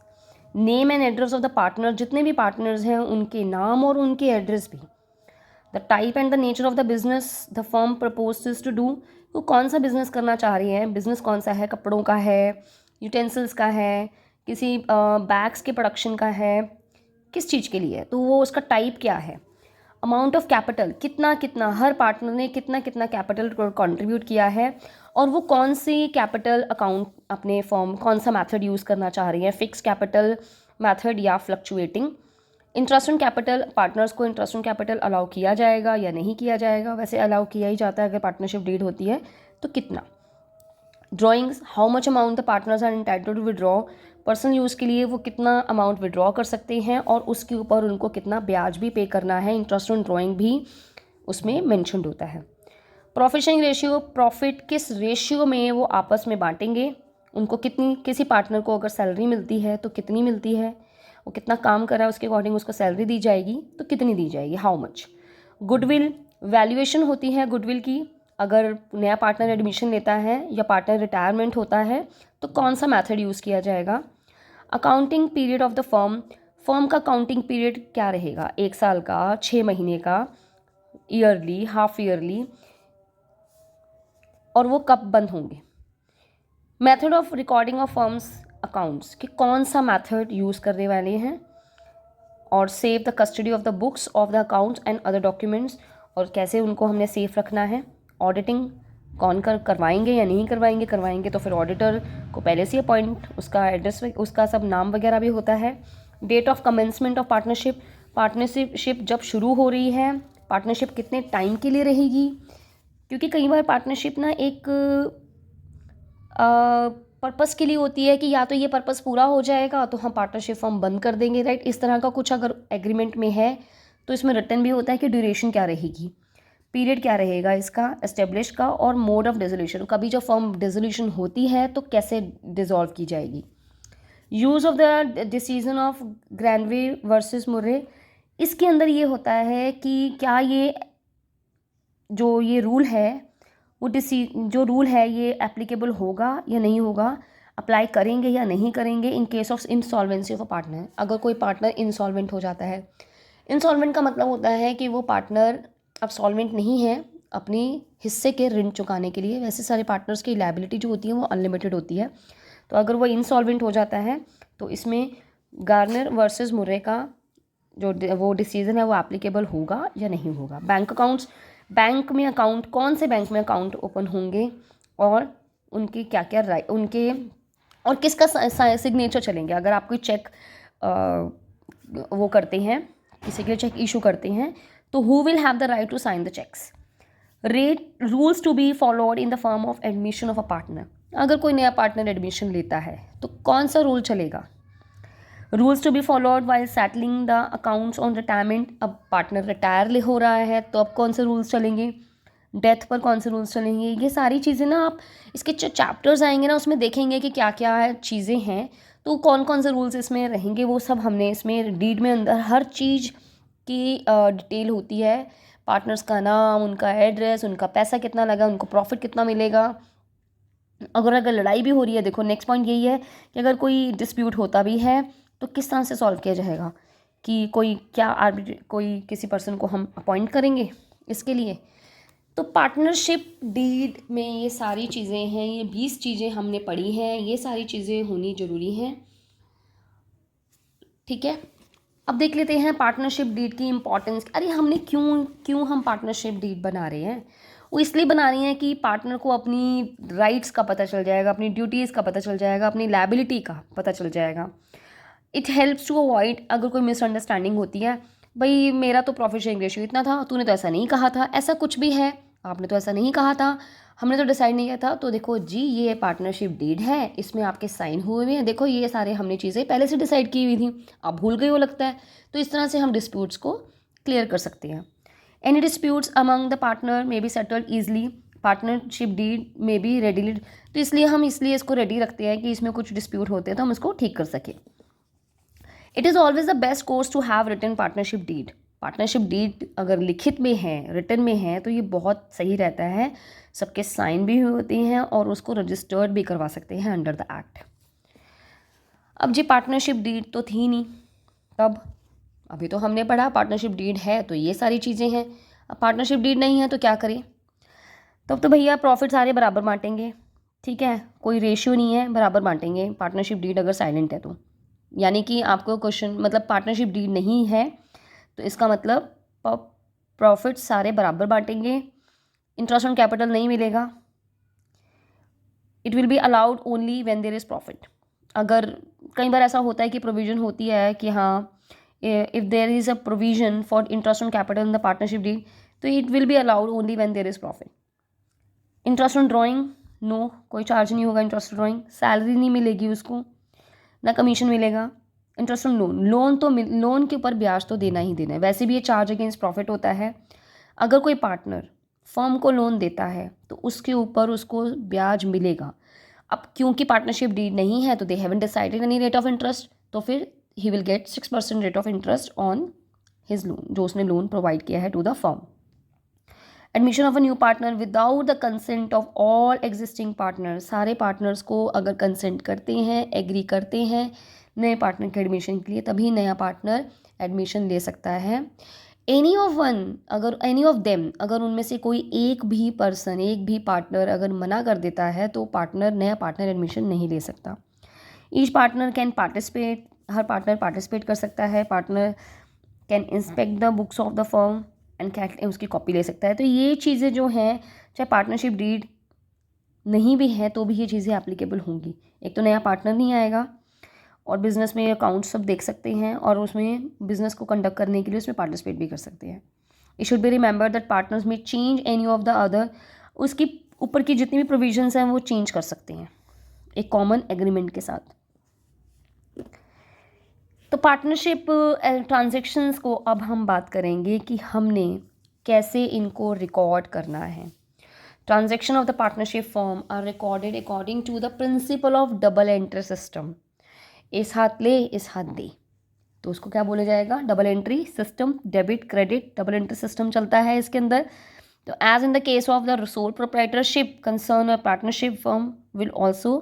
Name and address of the partner, जितने भी पार्टनर्स हैं उनके नाम और उनके एड्रेस भी। The type and the nature of the business the firm proposes to do, वो कौन सा बिजनेस करना चाह रही है, बिजनेस कौन सा है, कपड़ों का है, यूटेंसिल्स का है, किसी बैग्स के प्रोडक्शन का है, किस चीज़ के लिए, तो वो उसका टाइप क्या है। अमाउंट ऑफ कैपिटल, कितना कितना हर पार्टनर ने कितना कितना कैपिटल कंट्रीब्यूट किया है, और वो कौन सी कैपिटल अकाउंट अपने फर्म, कौन सा मेथड यूज़ करना चाह रही है, फिक्स कैपिटल मेथड या fluctuating. Interest on capital, partners को इंटरेस्ट ऑन कैपिटल अलाउ किया जाएगा या नहीं किया जाएगा, वैसे अलाउ किया ही जाता है अगर पार्टनरशिप डीड होती है तो कितना। Drawings, how much amount the partners are entitled to withdraw, personal use के लिए वो कितना अमाउंट विड्रॉ कर सकते हैं, और उसके ऊपर उनको कितना ब्याज भी पे करना है, इंटरेस्ट ऑन ड्रॉइंग भी उसमें मेंशन्ड होता है। प्रॉफिट शेयरिंग रेशियो, प्रॉफिट किस रेशियो में वो आपस में बांटेंगे, उनको कितनी, किसी पार्टनर को अगर सैलरी मिलती है तो कितनी मिलती है, वो कितना काम कर रहा है उसके अकॉर्डिंग उसको सैलरी दी जाएगी तो कितनी दी जाएगी, हाउ मच। गुडविल, वैल्यूएशन होती है गुडविल की, अगर नया पार्टनर एडमिशन लेता है या पार्टनर रिटायरमेंट होता है तो कौन सा मेथड यूज़ किया जाएगा। Accounting period of the firm, firm का अकाउंटिंग पीरियड क्या रहेगा, 1 साल का, 6 महीने का, ईयरली, हाफ ईयरली, और वो कब बंद होंगे। Method of recording of firms accounts, कि कौन सा मेथड यूज़ करने वाले हैं, और save the custody of the books of the accounts and other documents, और कैसे उनको हमने सेफ रखना है। ऑडिटिंग कौन करवाएंगे या नहीं करवाएंगे तो फिर ऑडिटर को पहले से अपॉइंट, उसका एड्रेस, उसका सब नाम वगैरह भी होता है। Date of commencement of partnership, partnership जब शुरू हो रही है, पार्टनरशिप कितने टाइम के लिए रहेगी, क्योंकि कई बार पार्टनरशिप ना एक पर्पस के लिए होती है कि या तो ये पर्पस पूरा हो जाएगा तो हम पार्टनरशिप फॉर्म बंद कर देंगे, राइट। इस तरह का कुछ अगर एग्रीमेंट में है तो इसमें रिटर्न भी होता है कि ड्यूरेशन क्या रहेगी, पीरियड क्या रहेगा इसका एस्टेब्लिश का, और मोड ऑफ डिसोल्यूशन, कभी जब फॉर्म डिसोल्यूशन होती है तो कैसे डिसॉल्व की जाएगी। Use of the decision of Grandway versus Murray, इसके अंदर ये होता है कि क्या ये जो ये रूल है वो जो रूल है ये एप्लीकेबल होगा या नहीं होगा, अप्लाई करेंगे या नहीं करेंगे in case of insolvency of a partner, अगर कोई पार्टनर इंसॉल्वेंट हो जाता है। इंसॉल्वेंट का मतलब होता है कि वो पार्टनर अब सॉल्वेंट नहीं है अपनी हिस्से के ऋण चुकाने के लिए। वैसे सारे पार्टनर्स की लायबिलिटी जो होती है वो अनलिमिटेड होती है, तो अगर वो इंसॉल्वेंट हो जाता है तो इसमें गार्नर वर्सेस मुर्रे का जो वो डिसीजन है वो एप्लीकेबल होगा या नहीं होगा। बैंक अकाउंट्स, बैंक में अकाउंट, कौन से बैंक में अकाउंट ओपन होंगे, और उनके क्या क्या राइट, उनके और किसका सिग्नेचर चलेंगे। अगर आप कोई चेक वो करते हैं, किसी के लिए चेक इशू करते हैं, तो who will have the right to sign the cheques. Rate rules to be followed in the form of admission of a partner, अगर कोई नया पार्टनर एडमिशन लेता है तो कौन सा रूल चलेगा। Rules to be followed while settling the accounts on retirement. अब पार्टनर रिटायर हो रहा है तो अब कौन से रूल्स चलेंगे, डेथ पर कौन से रूल्स चलेंगे, ये सारी चीज़ें ना आप इसके जो चैप्टर्स आएंगे ना उसमें देखेंगे कि क्या क्या चीज़ें हैं, तो कौन कौन से रूल्स इसमें रहेंगे वो सब हमने इसमें डीड में अंदर हर चीज़ की डिटेल होती है। पार्टनर्स का नाम, उनका एड्रेस, उनका पैसा कितना लगा, उनको प्रॉफिट कितना मिलेगा, अगर लड़ाई भी हो रही है। देखो नेक्स्ट पॉइंट यही है कि अगर कोई डिस्प्यूट होता भी है तो किस तरह से सॉल्व किया जाएगा, कि कोई किसी पर्सन को हम अपॉइंट करेंगे इसके लिए। तो पार्टनरशिप डीड में ये सारी चीज़ें हैं, ये 20 चीज़ें हमने पढ़ी हैं, ये सारी चीज़ें होनी ज़रूरी हैं। ठीक है, अब देख लेते हैं पार्टनरशिप डीड की इम्पोर्टेंस। अरे हमने क्यों हम पार्टनरशिप डीड बना रहे हैं, वो इसलिए बना रही हैं कि पार्टनर को अपनी राइट्स का पता चल जाएगा, अपनी ड्यूटीज़ का पता चल जाएगा, अपनी लायबिलिटी का पता चल जाएगा। इट हेल्प्स टू अवॉइड, अगर कोई मिसअंडरस्टैंडिंग होती है, भाई मेरा तो प्रॉफिट शेयरिंग रेशियो इतना था, तूने तो ऐसा नहीं कहा था, ऐसा कुछ भी है, आपने तो ऐसा नहीं कहा था, हमने तो डिसाइड नहीं किया था, तो देखो जी ये पार्टनरशिप डीड है, इसमें आपके साइन हुए हुए हैं, देखो ये सारे हमने चीज़ें पहले से डिसाइड की हुई थी, आप भूल गए हो लगता है। तो इस तरह से हम डिस्प्यूट्स को क्लियर कर सकते हैं। Any disputes among the partner may be settled easily, partnership deed may be readily, तो इसलिए इसको रेडी रखते हैं कि इसमें कुछ डिस्प्यूट होते हैं तो हम इसको ठीक कर सकें। It is always the best course to have written partnership deed. Partnership deed अगर लिखित में है, रिटन में है, तो ये बहुत सही रहता है, सबके साइन भी होती हैं और उसको रजिस्टर्ड भी करवा सकते हैं अंडर द एक्ट। अब जी पार्टनरशिप डीड तो थी नहीं तब, अभी तो हमने पढ़ा पार्टनरशिप डीड है तो ये सारी चीज़ें हैं। अब पार्टनरशिप डीड नहीं है तो क्या करें, तब तो भैया प्रॉफिट सारे बराबर बांटेंगे। ठीक है, कोई रेशियो नहीं है, बराबर बांटेंगे पार्टनरशिप डीड अगर साइलेंट है तो। यानी कि आपको क्वेश्चन मतलब पार्टनरशिप डीड नहीं है तो इसका मतलब प्रॉफिट सारे बराबर बांटेंगे, इंटरेस्ट ऑन कैपिटल नहीं मिलेगा। It will be allowed only when there is profit. अगर कई बार ऐसा होता है कि प्रोविज़न होती है कि हाँ if there is a provision for interest on capital in the partnership deed, तो it will be allowed only when there is profit. Interest on drawing no, कोई चार्ज नहीं होगा इंटरेस्ट ड्राइंग, सैलरी नहीं मिलेगी उसको, ना कमीशन मिलेगा। इंटरेस्ट ऑन लोन के ऊपर ब्याज तो देना ही देना है, वैसे भी ये चार्ज अगेंस्ट प्रॉफिट होता है। अगर कोई पार्टनर फर्म को लोन देता है तो उसके ऊपर उसको ब्याज मिलेगा। अब क्योंकि पार्टनरशिप डीड नहीं है तो they haven't decided any rate of interest, तो फिर he will get 6% rate of interest on his loan, जो उसने लोन प्रोवाइड किया है to the firm. Admission of a new partner without the consent of all existing partner, सारे पार्टनर्स को अगर कंसेंट करते हैं, एग्री करते हैं नए पार्टनर के एडमिशन के लिए, तभी नया पार्टनर एडमिशन ले सकता है। एनी ऑफ देम, अगर उनमें से कोई एक भी पर्सन, एक भी पार्टनर अगर मना कर देता है तो नया पार्टनर एडमिशन नहीं ले सकता। Each partner can participate, her partner participate कर सकता है। Partner can inspect the books of the firm and उसकी कॉपी ले सकता है। तो ये चीज़ें जो हैं, चाहे पार्टनरशिप डीड नहीं भी है तो भी ये चीज़ें एप्लीकेबल होंगी। एक तो नया पार्टनर नहीं आएगा और बिज़नेस में अकाउंट सब देख सकते हैं और उसमें बिज़नेस को कंडक्ट करने के लिए उसमें पार्टिसिपेट भी कर सकते हैं। It should be remember that partners में change any of the other, उसकी ऊपर की जितनी भी प्रोविजंस हैं वो चेंज कर सकते हैं एक कॉमन एग्रीमेंट के साथ। तो पार्टनरशिप ट्रांजैक्शंस को अब हम बात करेंगे कि हमने कैसे इनको रिकॉर्ड करना है। Transaction of the partnership firm are recorded according to the principle of double entry system. इस हाथ ले इस हाथ दे, तो उसको क्या बोला जाएगा, double entry system. Debit credit double entry system चलता है इसके अंदर। तो as in the case of the sole proprietorship concern, a partnership firm will also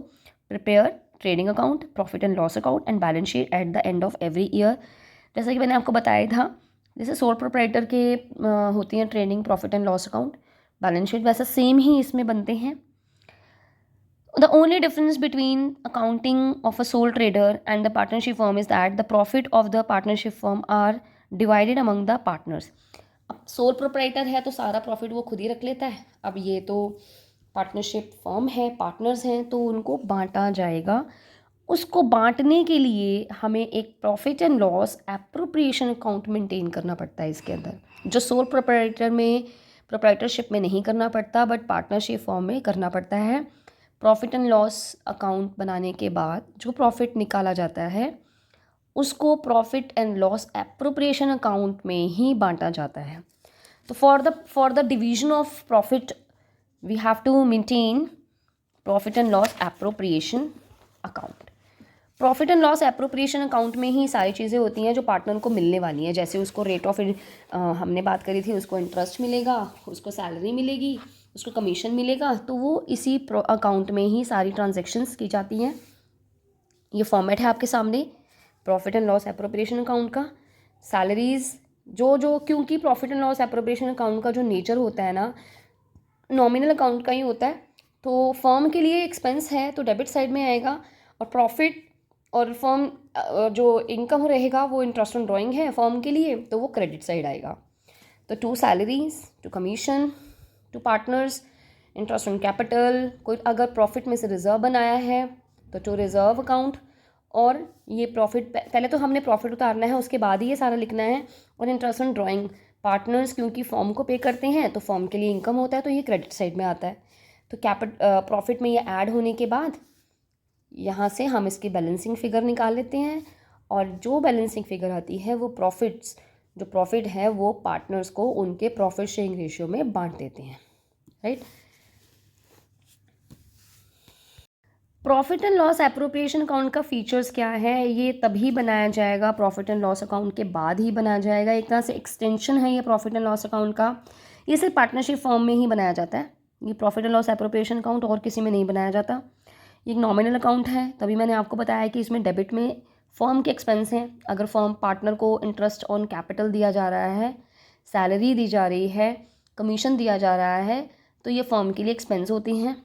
prepare trading account, profit and loss account and balance sheet at the end of every year. जैसा कि मैंने आपको बताया था, जैसे सोल प्रोप्राइटर के होती हैं trading, profit and loss account, balance sheet, वैसा सेम ही इसमें बनते हैं। The only difference between accounting of a sole trader and the partnership firm is that the profit of the partnership firm are divided among the partners. अब सोल प्रोप्राइटर है तो सारा प्रॉफिट वो खुद ही रख लेता है। अब ये तो पार्टनरशिप फर्म है, पार्टनर्स हैं, तो उनको बांटा जाएगा। उसको बांटने के लिए हमें एक profit and loss appropriation account maintain करना पड़ता है इसके अंदर, जो सोल प्रोप्राइटरशिप में नहीं करना पड़ता बट पार्टनरशिप फर्म में करना पड़ता है। प्रॉफिट एंड लॉस अकाउंट बनाने के बाद जो प्रॉफिट निकाला जाता है उसको profit and loss appropriation account में ही बांटा जाता है। तो for the division of profit we have to maintain profit and loss appropriation account. Profit and loss appropriation account में ही सारी चीज़ें होती हैं जो पार्टनर को मिलने वाली हैं। जैसे उसको रेट ऑफ हमने बात करी थी, उसको इंटरेस्ट मिलेगा, उसको सैलरी मिलेगी, उसको कमीशन मिलेगा, तो वो इसी अकाउंट में ही सारी ट्रांजैक्शंस की जाती हैं। ये फॉर्मेट है आपके सामने profit and loss appropriation account का। सैलरीज जो क्योंकि profit and loss appropriation account का जो नेचर होता है ना, नॉमिनल अकाउंट का ही होता है, तो फर्म के लिए एक्सपेंस है तो डेबिट साइड में आएगा, और प्रॉफिट और फर्म जो इनकम रहेगा वो इंटरेस्ट ऑन ड्राइंग है फर्म के लिए, तो वो क्रेडिट साइड आएगा। तो to salaries, to commission, to partners, interest on capital, कोई अगर प्रॉफिट में से रिजर्व बनाया है तो टू रिजर्व अकाउंट, और ये प्रॉफिट पहले तो हमने प्रॉफिट उतारना है उसके बाद ही ये सारा लिखना है। और इंटरेस्ट ऑन ड्राइंग, पार्टनर्स क्योंकि फॉर्म को पे करते हैं तो फॉर्म के लिए इनकम होता है, तो ये क्रेडिट साइड में आता है। तो प्रॉफिट में ये ऐड होने के बाद यहाँ से हम इसकी बैलेंसिंग फिगर निकाल लेते हैं, और जो बैलेंसिंग फिगर आती है वो जो प्रॉफिट है वो पार्टनर्स को उनके प्रॉफिट शेयरिंग रेशियो में बांट देते हैं, right. Profit and loss appropriation account का फीचर्स क्या है, ये तभी बनाया जाएगा, प्रॉफिट एंड लॉस अकाउंट के बाद ही बनाया जाएगा। एक तरह से एक्सटेंशन है ये प्रॉफिट एंड लॉस अकाउंट का। ये सिर्फ पार्टनरशिप फॉर्म में ही बनाया जाता है, ये profit and loss appropriation account और किसी में नहीं बनाया जाता। ये एक नॉमिनल अकाउंट है, तभी मैंने आपको बताया कि इसमें डेबिट में फर्म के एक्सपेंस हैं। अगर फर्म पार्टनर को इंटरेस्ट ऑन कैपिटल दिया जा रहा है, सैलरी दी जा रही है, कमीशन दिया जा रहा है, तो ये फर्म के लिए एक्सपेंस होती हैं।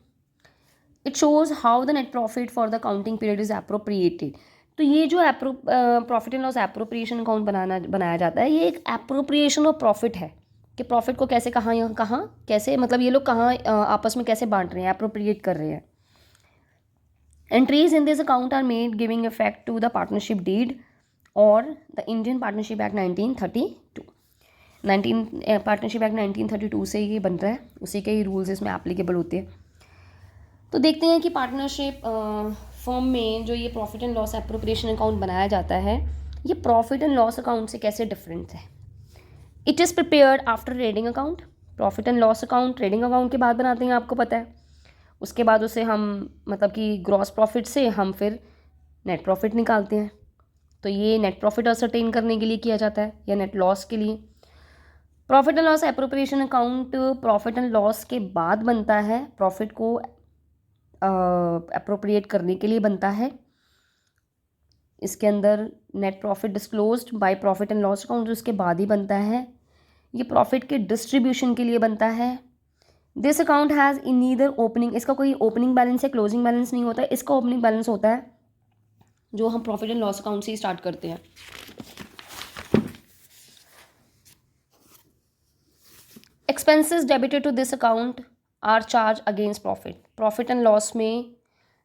It shows how the net profit for the accounting period is appropriated. तो ये जो profit and loss appropriation account बनाया जाता है, ये एक एप्रोप्रिएशन ऑफ प्रॉफिट है कि प्रॉफिट को कैसे कहाँ कैसे, मतलब ये लोग कहाँ आपस में कैसे बांट रहे हैं, एप्रोप्रिएट कर रहे हैं। Entries in this account are made giving effect to the partnership deed or the Indian Partnership Act 1932। Partnership act 1932 से ये बन रहा है, उसी के ही रूल्स इसमें एप्लीकेबल होते हैं। तो देखते हैं कि पार्टनरशिप फर्म में जो ये profit and loss appropriation account बनाया जाता है, ये प्रॉफिट एंड लॉस अकाउंट से कैसे डिफरेंट है। It is prepared after trading account. Profit and loss account trading account के बाद बनाते हैं, आपको पता है। उसके बाद उसे हम मतलब कि ग्रॉस प्रॉफिट से हम फिर नेट प्रॉफिट निकालते हैं। तो ये नेट प्रॉफिट असरटेन करने के लिए किया जाता है, या नेट लॉस के लिए। Profit and loss appropriation account profit and loss के बाद बनता है, प्रॉफिट को एप्रोप्रिएट करने के लिए बनता है। इसके अंदर net profit disclosed by profit and loss account उसके बाद ही बनता है। ये प्रॉफिट के डिस्ट्रीब्यूशन के लिए बनता है। This account has in neither opening, इसका कोई ओपनिंग बैलेंस या क्लोजिंग बैलेंस नहीं होता है, इसका ओपनिंग बैलेंस होता है जो हम प्रॉफिट एंड लॉस अकाउंट से ही स्टार्ट करते हैं। Expenses debited to this account are charge against profit. Profit and loss में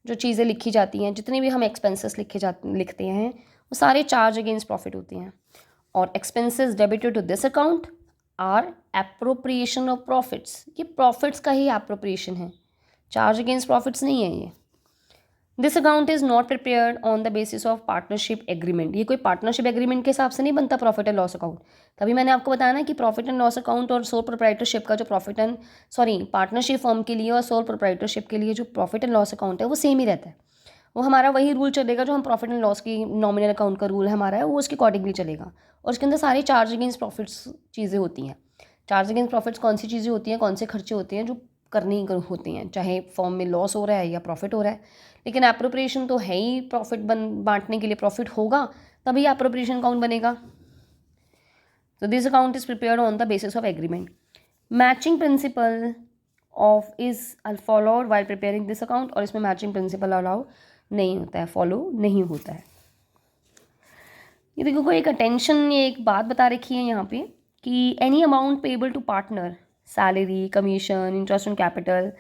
जो चीज़ें लिखी जाती हैं, जितने भी हम एक्सपेंसेस लिखते हैं, वो सारे चार्ज अगेंस्ट प्रॉफिट होते हैं। और expenses debited to this account are appropriation of profits, ये प्रॉफिट्स का ही एप्रोप्रिएशन है, चार्ज अगेंस्ट प्रॉफिट्स नहीं है ये। This account is not prepared on the basis of partnership agreement. ये कोई पार्टनरशिप एग्रीमेंट के हिसाब से नहीं बनता प्रॉफिट एंड लॉस अकाउंट। तभी मैंने आपको बताया ना कि प्रॉफिट एंड लॉस अकाउंट और सोल प्रोप्राइटरशिप का जो पार्टनरशिप फर्म के लिए और सोल प्रोप्राइटरशिप के लिए जो प्रॉफिट एंड लॉस अकाउंट है वो सेम ही रहता है। वो हमारा वही रूल चलेगा जो हम प्रॉफिट एंड लॉस की नॉमिनल अकाउंट का रूल हमारा है, वो उसके अकॉर्डिंगली चलेगा। और उसके अंदर सारी चार्ज अगेंस्ट प्रॉफिट्स चीज़ें होती हैं। चार्ज अगेंस्ट प्रॉफिट्स कौन सी चीज़ें होती हैं, कौन से खर्चे होते हैं जो करनी होती हैं, चाहे फॉर्म में लॉस हो रहा है या प्रॉफिट हो रहा है। लेकिन एप्रोप्रिएशन तो है ही, प्रॉफिट बांटने के लिए प्रॉफिट होगा तभी एप्रोप्रिएशन अकाउंट बनेगा। तो this account is prepared on the basis of agreement. Matching principle of is followed while preparing this account, और इसमें मैचिंग प्रिंसिपल अलाउ नहीं होता है, फॉलो नहीं होता है। ये देखो कोई एक अटेंशन, ये एक बात बता रखी है यहाँ पे कि any amount payable to partner, salary, commission, interest on capital,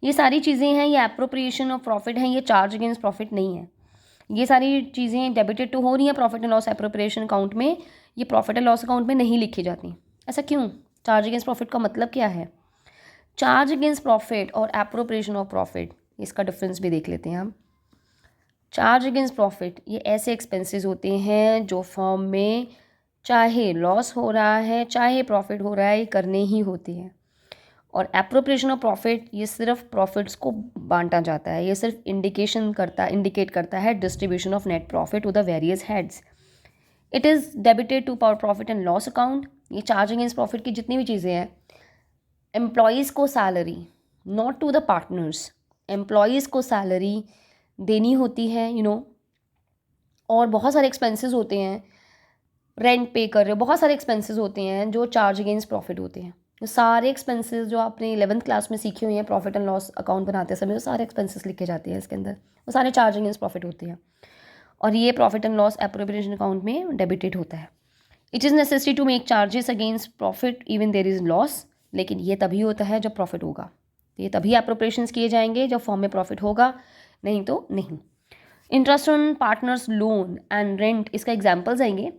ये सारी चीज़ें हैं, ये एप्रोप्रिएशन ऑफ प्रॉफिट हैं, ये चार्ज अगेंस्ट प्रॉफिट नहीं है। ये सारी चीज़ें डेबिटेड टू हो रही हैं profit and loss appropriation account में, ये प्रॉफिट एंड लॉस अकाउंट में नहीं लिखी जाती। ऐसा क्यों? चार्ज अगेंस्ट प्रॉफिट का मतलब क्या है? चार्ज अगेंस्ट प्रॉफिट और एप्रोप्रिएशन ऑफ प्रॉफिट, इसका डिफरेंस भी देख लेते हैं हम। चार्ज अगेंस्ट प्रॉफिट ये ऐसे एक्सपेंसेस होते हैं जो फर्म में चाहे लॉस हो रहा है चाहे प्रॉफिट हो रहा है ये करने ही होते हैं। और एप्रोप्रिएशन ऑफ प्रॉफिट ये सिर्फ प्रॉफिट्स को बांटा जाता है, ये सिर्फ इंडिकेट करता है distribution of net profit to the various heads. It is debited to power profit and loss account. ये चार्ज अगेंस्ट प्रॉफिट की जितनी भी चीज़ें हैं, एम्प्लॉयज़ को salary, not to the partners, employees को सैलरी देनी होती है और बहुत सारे एक्सपेंसेस होते हैं, रेंट पे कर रहे हो, बहुत सारे एक्सपेंसेस होते हैं जो चार्ज अगेंस्ट प्रॉफिट होते हैं। तो सारे एक्सपेंसेस जो आपने 11th क्लास में सीखे हुए हैं प्रॉफिट एंड लॉस अकाउंट बनाते समय, वो सारे एक्सपेंसेस लिखे जाते हैं इसके अंदर, वो सारे चार्ज अगेंस्ट प्रॉफिट होते हैं और ये profit and loss appropriation account में डेबिटेड होता है। It is necessary to make charges against profit even there is loss, लेकिन ये तभी होता है जब प्रॉफिट होगा, तो ये तभी एप्रोप्रिएशंस किए जाएंगे जब फॉर्म में प्रॉफिट होगा, नहीं तो नहीं। Interest on partners loan and rent, इसका एग्जाम्पल्स आएंगे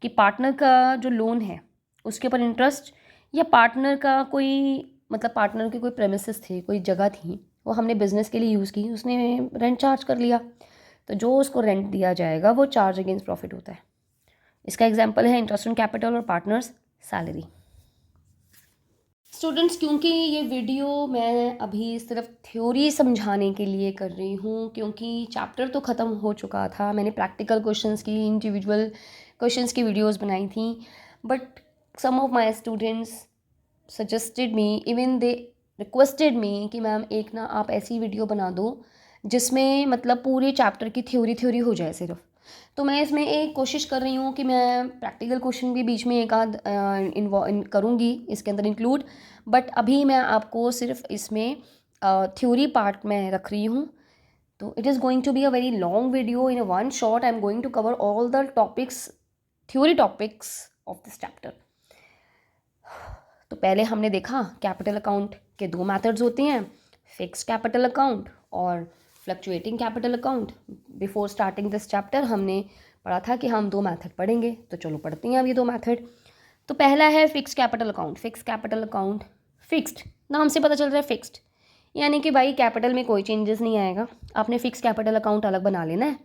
कि पार्टनर का जो लोन है उसके ऊपर इंटरेस्ट, या पार्टनर का कोई पार्टनर के कोई प्रेमिसेस थे, कोई जगह थी, वो हमने बिजनेस के लिए यूज़ की, उसने रेंट चार्ज कर लिया, तो जो उसको रेंट दिया जाएगा वो चार्ज अगेंस्ट प्रॉफिट होता है। इसका एग्जांपल है इंटरेस्ट ऑन कैपिटल और पार्टनर्स सैलरी। स्टूडेंट्स, क्योंकि ये वीडियो मैं अभी सिर्फ थ्योरी समझाने के लिए कर रही हूँ, क्योंकि चैप्टर तो ख़त्म हो चुका था, मैंने प्रैक्टिकल क्वेश्चंस की, इंडिविजुअल क्वेश्चंस की वीडियोस बनाई थी, but some of my students suggested me, even they requested me कि मैम एक ना आप ऐसी वीडियो बना दो जिसमें पूरे चैप्टर की थ्योरी हो जाए सिर्फ। तो मैं इसमें एक कोशिश कर रही हूँ कि मैं प्रैक्टिकल क्वेश्चन भी बीच में एक आध करूँगी इसके अंदर इंक्लूड, बट अभी मैं आपको सिर्फ इसमें थ्योरी पार्ट में रख रही हूँ। तो it is going to be a very long video, in one shot I am going to cover all the topics, theory topics of this chapter. तो पहले हमने देखा कैपिटल अकाउंट के दो मेथड्स होते हैं, फिक्स्ड कैपिटल अकाउंट और fluctuating capital account. Before starting this chapter हमने पढ़ा था कि हम दो मेथड पढ़ेंगे, तो चलो पढ़ते हैं अब ये दो मेथड। तो पहला है fixed capital account. Fixed capital account, fixed नाम से पता चल रहा है फिक्स्ड, यानी कि भाई कैपिटल में कोई चेंजेस नहीं आएगा, आपने फिक्स्ड कैपिटल अकाउंट अलग बना लेना है,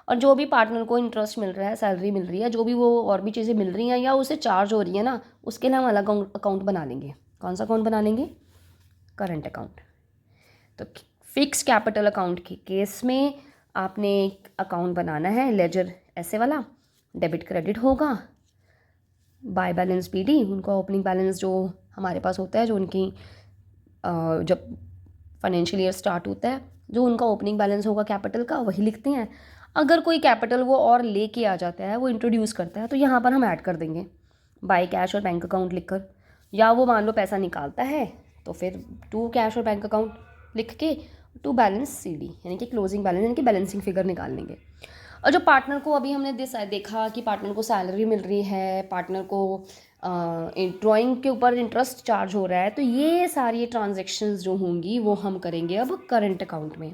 और जो भी पार्टनर को इंटरेस्ट मिल रहा है, सैलरी मिल रही है, जो भी वो और भी चीज़ें मिल रही हैं या उसे चार्ज हो रही है ना, उसके लिए हम अलग अकाउंट बना लेंगे। कौन सा अकाउंट बना लेंगे? Current account. तो फिक्स कैपिटल अकाउंट के केस में आपने एक अकाउंट बनाना है, लेजर ऐसे वाला, डेबिट क्रेडिट होगा, बाय बैलेंस पीडी, उनका ओपनिंग बैलेंस जो हमारे पास होता है, जो उनकी जब फाइनेंशियल ईयर स्टार्ट होता है, जो उनका ओपनिंग बैलेंस होगा कैपिटल का, वही लिखते हैं। अगर कोई कैपिटल वो और लेके आ जाता है, वो इंट्रोड्यूस करता है, तो यहाँ पर हम ऐड कर देंगे बाय कैश और बैंक अकाउंट लिखकर, या वो मान लो पैसा निकालता है तो फिर टू कैश और बैंक अकाउंट लिख के टू बैलेंस सीडी, यानी कि क्लोजिंग बैलेंस, यानी कि बैलेंसिंग फिगर निकाल लेंगे। और जो पार्टनर को अभी हमने देखा कि पार्टनर को सैलरी मिल रही है, पार्टनर को ड्राइंग के ऊपर इंटरेस्ट चार्ज हो रहा है, तो ये सारी ट्रांजेक्शन्स जो होंगी वो हम करेंगे अब करंट अकाउंट में।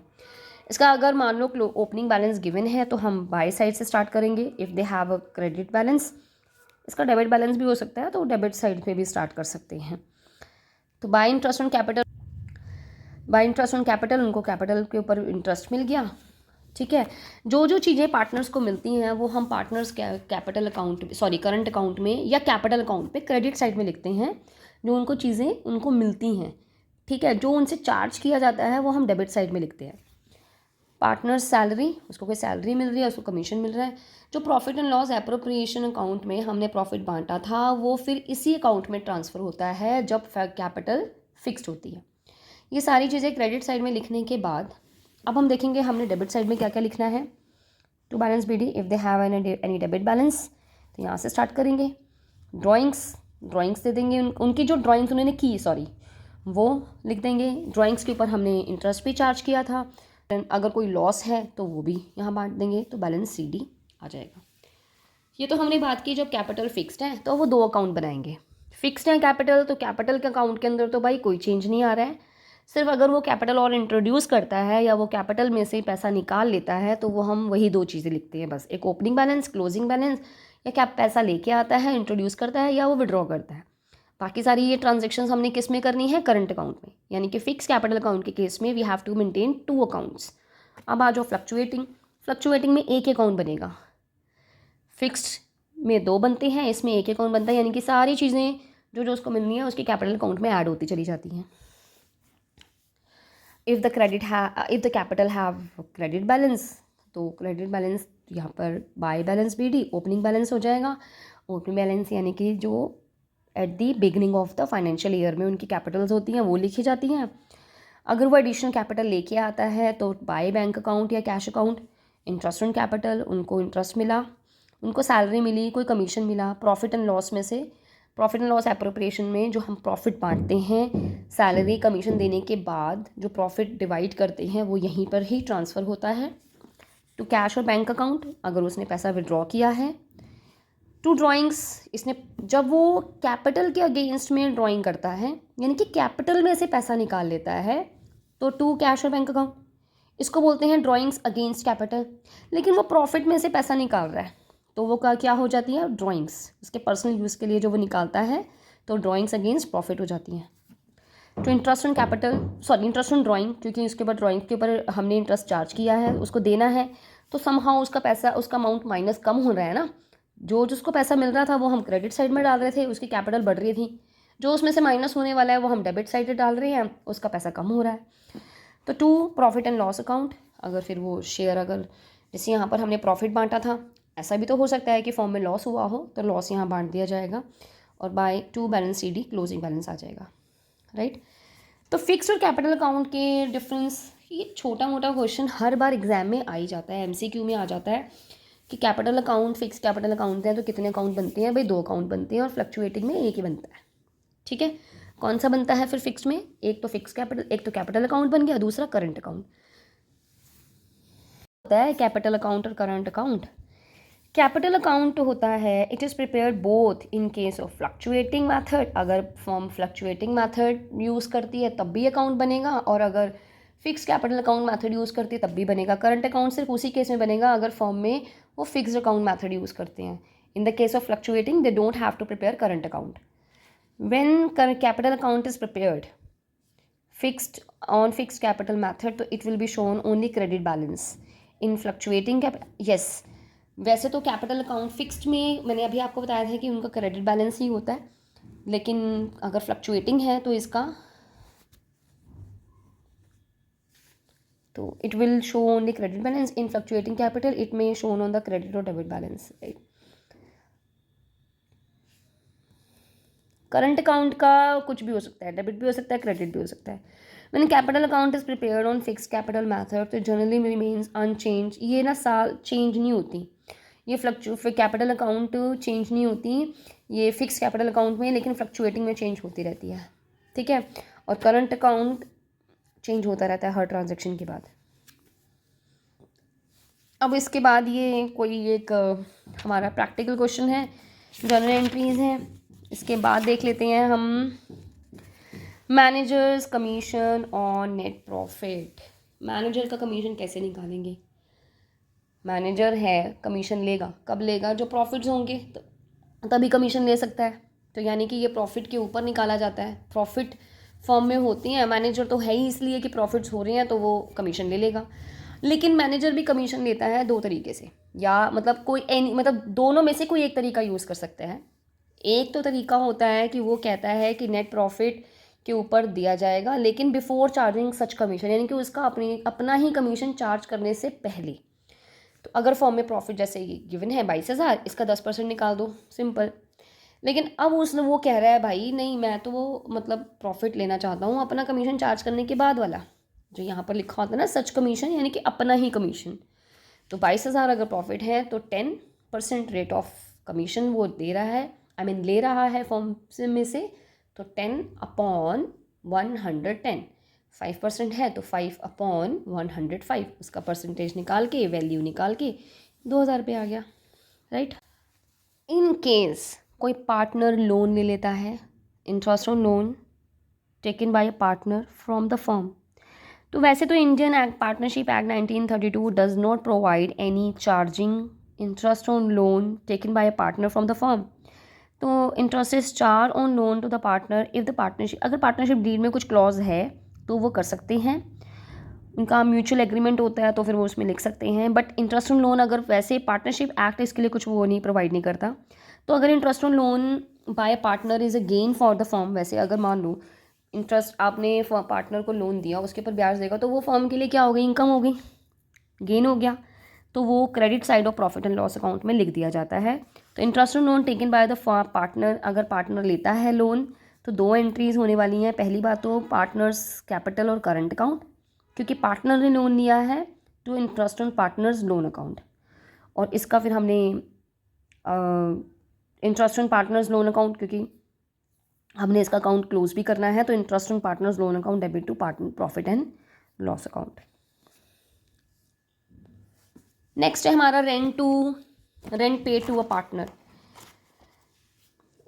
इसका अगर मान लो ओपनिंग बैलेंस गिवन है तो हम बाय साइड से स्टार्ट करेंगे if they have a credit balance. इसका डेबिट बैलेंस भी हो सकता है, तो डेबिट साइड पे भी स्टार्ट कर सकते हैं। तो बाय इंटरेस्ट ऑन कैपिटल, उनको कैपिटल के ऊपर इंटरेस्ट मिल गया, ठीक है। जो चीज़ें पार्टनर्स को मिलती हैं वो हम partners capital account current account में या कैपिटल अकाउंट पे क्रेडिट साइड में लिखते हैं, जो उनको चीज़ें उनको मिलती हैं, ठीक है। जो उनसे चार्ज किया जाता है वो हम डेबिट साइड में लिखते हैं। पार्टनर सैलरी, उसको कोई सैलरी मिल रही है, उसको कमीशन मिल रहा है। जो profit and loss appropriation account में हमने प्रॉफिट बांटा था, वो फिर इसी अकाउंट में ट्रांसफ़र होता है जब कैपिटल फिक्स्ड होती है। ये सारी चीज़ें क्रेडिट साइड में लिखने के बाद अब हम देखेंगे हमने डेबिट साइड में क्या क्या लिखना है। To balance BD if they have any debit balance, तो यहाँ से स्टार्ट करेंगे। ड्राइंग्स दे देंगे, उनकी जो ड्राइंग्स उन्होंने की वो लिख देंगे। ड्राइंग्स के ऊपर हमने इंटरेस्ट भी चार्ज किया था, अगर कोई लॉस है तो वो भी यहाँ बांट देंगे, तो बैलेंस सीडी आ जाएगा। ये तो हमने बात की जब कैपिटल फिक्स्ड है तो वो दो अकाउंट बनाएंगे। फिक्स्ड है कैपिटल, तो कैपिटल के अकाउंट के अंदर तो भाई कोई चेंज नहीं आ रहा है, सिर्फ अगर वो कैपिटल और इंट्रोड्यूस करता है या वो कैपिटल में से पैसा निकाल लेता है तो वो हम वही दो चीज़ें लिखते हैं बस, एक ओपनिंग बैलेंस, क्लोजिंग बैलेंस, या क्या पैसा लेके आता है, इंट्रोड्यूस करता है, या वो विड्रॉ करता है। बाकी सारी ये ट्रांजेक्शन्स हमने किस में करनी है? करंट अकाउंट में, यानी कि फिक्स कैपिटल अकाउंट के केस में we have to maintain two accounts. अब आ जाओ फ्लक्चुएटिंग में एक अकाउंट बनेगा, फिक्स्ड में 2 बनते हैं, इसमें एक अकाउंट बनता है, यानी कि सारी चीज़ें जो जो उसको मिलनी है उसके कैपिटल अकाउंट में ऐड होती चली जाती हैं। If the capital have credit balance, तो क्रेडिट बैलेंस यहाँ पर by balance BD opening balance हो जाएगा। ओपनिंग बैलेंस यानी कि जो at the beginning of the financial year में उनकी कैपिटल्स होती हैं वो लिखी जाती हैं। अगर वो एडिशनल कैपिटल लेके आता है तो बाय बैंक अकाउंट या cash account, interest on capital, उनको इंटरेस्ट मिला, उनको सैलरी मिली, कोई कमीशन मिला, प्रॉफिट एंड लॉस में से प्रॉफिट एंड लॉस एप्रोप्रिएशन में जो हम प्रॉफिट बांटते हैं सैलरी कमीशन देने के बाद जो प्रॉफिट डिवाइड करते हैं वो यहीं पर ही ट्रांसफ़र होता है टू कैश और बैंक अकाउंट अगर उसने पैसा विड्रॉ किया है। टू ड्राइंग्स, इसने जब वो कैपिटल के अगेंस्ट में ड्राइंग करता है यानी कि कैपिटल में से पैसा निकाल लेता है तो टू कैश और बैंक अकाउंट, इसको बोलते हैं ड्राइंग्स अगेंस्ट कैपिटल। लेकिन वो प्रॉफिट में से पैसा निकाल रहा है तो वो क्या हो जाती है, ड्राइंग्स, उसके पर्सनल यूज़ के लिए जो वो निकालता है तो ड्राइंग्स अगेंस्ट प्रॉफिट हो जाती हैं। तो interest on capital, sorry interest on drawing, क्योंकि उसके ऊपर ड्राइंग के ऊपर हमने इंटरेस्ट चार्ज किया है, उसको देना है, तो समहाउ उसका पैसा, उसका अमाउंट माइनस कम हो रहा है ना। जो जिसको पैसा मिल रहा था वो हम क्रेडिट साइड में डाल रहे थे, उसकी कैपिटल बढ़ रही थी, जो उसमें से माइनस होने वाला है वो हम डेबिट साइड डाल रहे हैं, उसका पैसा कम हो रहा है। तो to profit and loss account, अगर फिर वो शेयर, अगर जैसे यहाँ पर हमने प्रॉफिट बांटा था, ऐसा भी तो हो सकता है कि फॉर्म में लॉस हुआ हो तो लॉस यहाँ बांट दिया जाएगा और by to balance CD closing balance आ जाएगा, राइट। तो फिक्स्ड और कैपिटल अकाउंट के डिफरेंस, ये छोटा मोटा क्वेश्चन हर बार एग्जाम में आ ही जाता है, MCQ में आ जाता है कि capital account, fix capital account है तो कितने अकाउंट बनते हैं, भाई 2 अकाउंट बनते हैं और फ्लक्चुएटिंग में एक ही बनता है, ठीक है। कौन सा बनता है फिर फिक्स में, एक तो फिक्स कैपिटल, एक तो कैपिटल अकाउंट बन गया, दूसरा करंट अकाउंट होता है। कैपिटल अकाउंट और करंट अकाउंट, कैपिटल अकाउंट होता है it is prepared both in case of fluctuating method, अगर फॉर्म फ्लक्चुएटिंग मैथड यूज़ करती है तब भी अकाउंट बनेगा, और अगर fix capital account method use करती है तब भी बनेगा। करंट अकाउंट सिर्फ उसी केस में बनेगा अगर फॉर्म में वो फिक्स्ड अकाउंट मैथड यूज़ करते हैं। In the case of fluctuating they don't have to prepare current account. When capital account is prepared fixed on fixed capital method तो it will be shown only credit balance in fluctuating yes, वैसे तो कैपिटल अकाउंट फिक्स्ड में मैंने अभी आपको बताया था कि उनका क्रेडिट बैलेंस ही होता है, लेकिन अगर फ्लक्चुएटिंग है तो इसका तो it will show only credit balance in fluctuating capital, it may shown on the credit or debit balance, right. Current account का कुछ भी हो सकता है, डेबिट भी हो सकता है, क्रेडिट भी हो सकता है। When capital account is prepared on fix capital method तो जनरली रिमेन्स अनचेंज, ये ना साल चेंज नहीं होती, ये कैपिटल अकाउंट चेंज नहीं होती, ये फिक्स कैपिटल अकाउंट में, लेकिन फ्लक्चुएटिंग में चेंज होती रहती है, ठीक है। और करंट अकाउंट चेंज होता रहता है हर ट्रांजेक्शन के बाद। अब इसके बाद ये कोई एक हमारा प्रैक्टिकल क्वेश्चन है, जर्नल एंट्रीज हैं, इसके बाद देख लेते हैं हम managers commission on net profit. Manager का कमीशन कैसे निकालेंगे, मैनेजर है कमीशन लेगा, कब लेगा, जो प्रॉफिट्स होंगे तो तभी कमीशन ले सकता है, तो यानी कि ये प्रॉफिट के ऊपर निकाला जाता है, प्रॉफिट फॉर्म में होती हैं, मैनेजर तो है ही इसलिए कि प्रॉफिट्स हो रहे हैं तो वो कमीशन ले लेगा। लेकिन मैनेजर भी कमीशन लेता है 2 तरीके से, या मतलब कोई मतलब दोनों में से कोई एक तरीका यूज़ कर सकते हैं। एक तो तरीका होता है कि वो कहता है कि नेट प्रॉफिट के ऊपर दिया जाएगा लेकिन बिफोर चार्जिंग सच कमीशन, यानी कि उसका अपना ही कमीशन चार्ज करने से पहले। तो अगर फॉर्म में प्रॉफिट जैसे ये गिवन है 22,000, इसका 10% निकाल दो, सिंपल। लेकिन अब उसने वो कह रहा है भाई नहीं, मैं तो वो मतलब प्रॉफिट लेना चाहता हूँ अपना कमीशन चार्ज करने के बाद वाला, जो यहाँ पर लिखा होता है ना सच कमीशन, यानी कि अपना ही कमीशन। तो 22,000 अगर प्रॉफिट है तो 10% रेट ऑफ कमीशन वो दे रहा है, ले रहा है फॉर्म से में से, तो 10/110, 5% है तो 5/105, उसका परसेंटेज निकाल के वैल्यू निकाल के 2,000 रुपये आ गया, राइट। इन केस कोई पार्टनर लोन ले लेता है, interest on loan taken by a partner from the firm, तो वैसे तो Indian act partnership act 1932 does not provide any charging interest on loan taken by a partner from the firm. तो interest is charge on loan to the partner if the partnership, अगर पार्टनरशिप डीड में कुछ क्लॉज है तो वो कर सकते हैं। उनका म्यूचुअल एग्रीमेंट होता है तो फिर वो उसमें लिख सकते हैं। बट इंटरेस्ट ऑन लोन अगर वैसे पार्टनरशिप एक्ट इसके लिए कुछ वो नहीं प्रोवाइड नहीं करता। तो अगर interest on loan by partner is a gain for the firm, वैसे अगर मान लो इंटरेस्ट आपने पार्टनर को लोन दिया, उसके ऊपर ब्याज देगा, तो वो फर्म के लिए क्या हो गई, इनकम हो गई, गेन हो गया, तो वो credit side of profit and loss account में लिख दिया जाता है। तो interest on loan taken by the partner, अगर पार्टनर लेता है लोन तो दो एंट्रीज होने वाली हैं। पहली बात तो पार्टनर्स कैपिटल और करंट अकाउंट, क्योंकि पार्टनर ने लोन लिया है, to interest on partners loan account. और इसका फिर हमने interest on partners loan account, क्योंकि हमने इसका अकाउंट क्लोज भी करना है, तो interest on partners loan account debit to partner profit and loss account. Next है हमारा रेंट पे टू अ पार्टनर।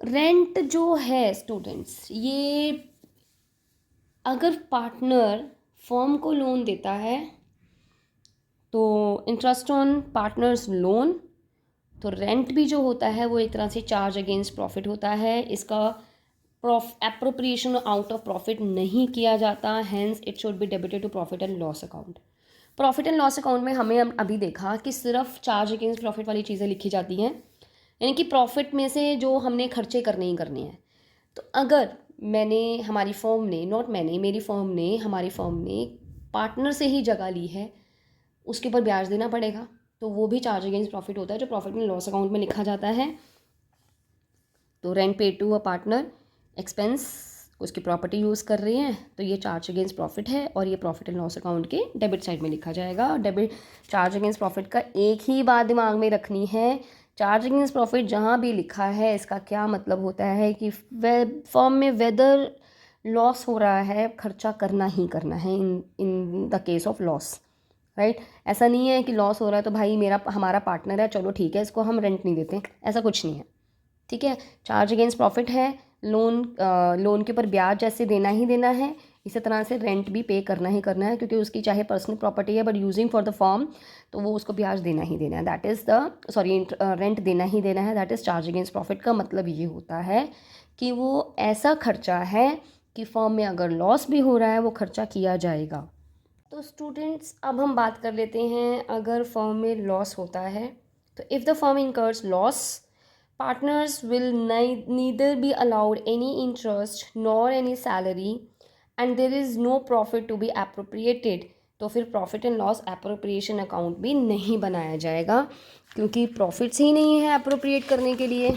रेंट जो है स्टूडेंट्स, ये अगर पार्टनर फर्म को लोन देता है तो इंटरेस्ट ऑन पार्टनर्स लोन, तो रेंट भी जो होता है वो एक तरह से चार्ज अगेंस्ट प्रॉफिट होता है। इसका एप्रोप्रिएशन आउट ऑफ प्रॉफिट नहीं किया जाता, hence it should be debited to profit and loss account. Profit and loss account में हमें अभी देखा कि सिर्फ चार्ज अगेंस्ट प्रॉफिट वाली चीज़ें लिखी जाती हैं, यानी कि प्रॉफिट में से जो हमने खर्चे करने ही करने हैं। तो अगर मेरी फर्म ने हमारी फर्म ने पार्टनर से ही जगह ली है, उसके ऊपर ब्याज देना पड़ेगा, तो वो भी चार्ज अगेंस्ट प्रॉफिट होता है, जो प्रॉफिट एंड लॉस अकाउंट में लिखा जाता है। तो rent paid to a partner expense, उसकी प्रॉपर्टी यूज़ कर रहे हैं, तो ये चार्ज अगेंस्ट प्रॉफिट है और ये प्रॉफिट एंड लॉस अकाउंट के डेबिट साइड में लिखा जाएगा। डेबिट चार्ज अगेंस्ट प्रॉफिट का एक ही बात दिमाग में रखनी है, चार्ज अगेंस्ट प्रॉफिट जहाँ भी लिखा है इसका क्या मतलब होता है कि फर्म में वेदर लॉस हो रहा है, खर्चा करना ही करना है इन the case of loss, right. ऐसा नहीं है कि लॉस हो रहा है तो भाई हमारा पार्टनर है, चलो ठीक है, इसको हम रेंट नहीं देते, ऐसा कुछ नहीं है, ठीक है। चार्ज अगेंस्ट प्रॉफिट है, लोन के ऊपर ब्याज जैसे देना ही देना है, इसी तरह से रेंट भी पे करना ही करना है, क्योंकि उसकी चाहे पर्सनल प्रॉपर्टी है but using for the firm, तो वो उसको ब्याज देना ही देना है, दैट इज़ रेंट देना ही देना है, that is charge against profit. का मतलब ये होता है कि वो ऐसा खर्चा है कि फर्म में अगर लॉस भी हो रहा है वो खर्चा किया जाएगा। तो स्टूडेंट्स अब हम बात कर लेते हैं, अगर फर्म में लॉस होता है तो if the firm incurs loss, partners will neither be allowed any interest nor any salary and there is no profit to be appropriated। तो फिर profit and loss appropriation account भी नहीं बनाया जाएगा, क्योंकि प्रॉफिट्स ही नहीं है एप्रोप्रिएट करने के लिए,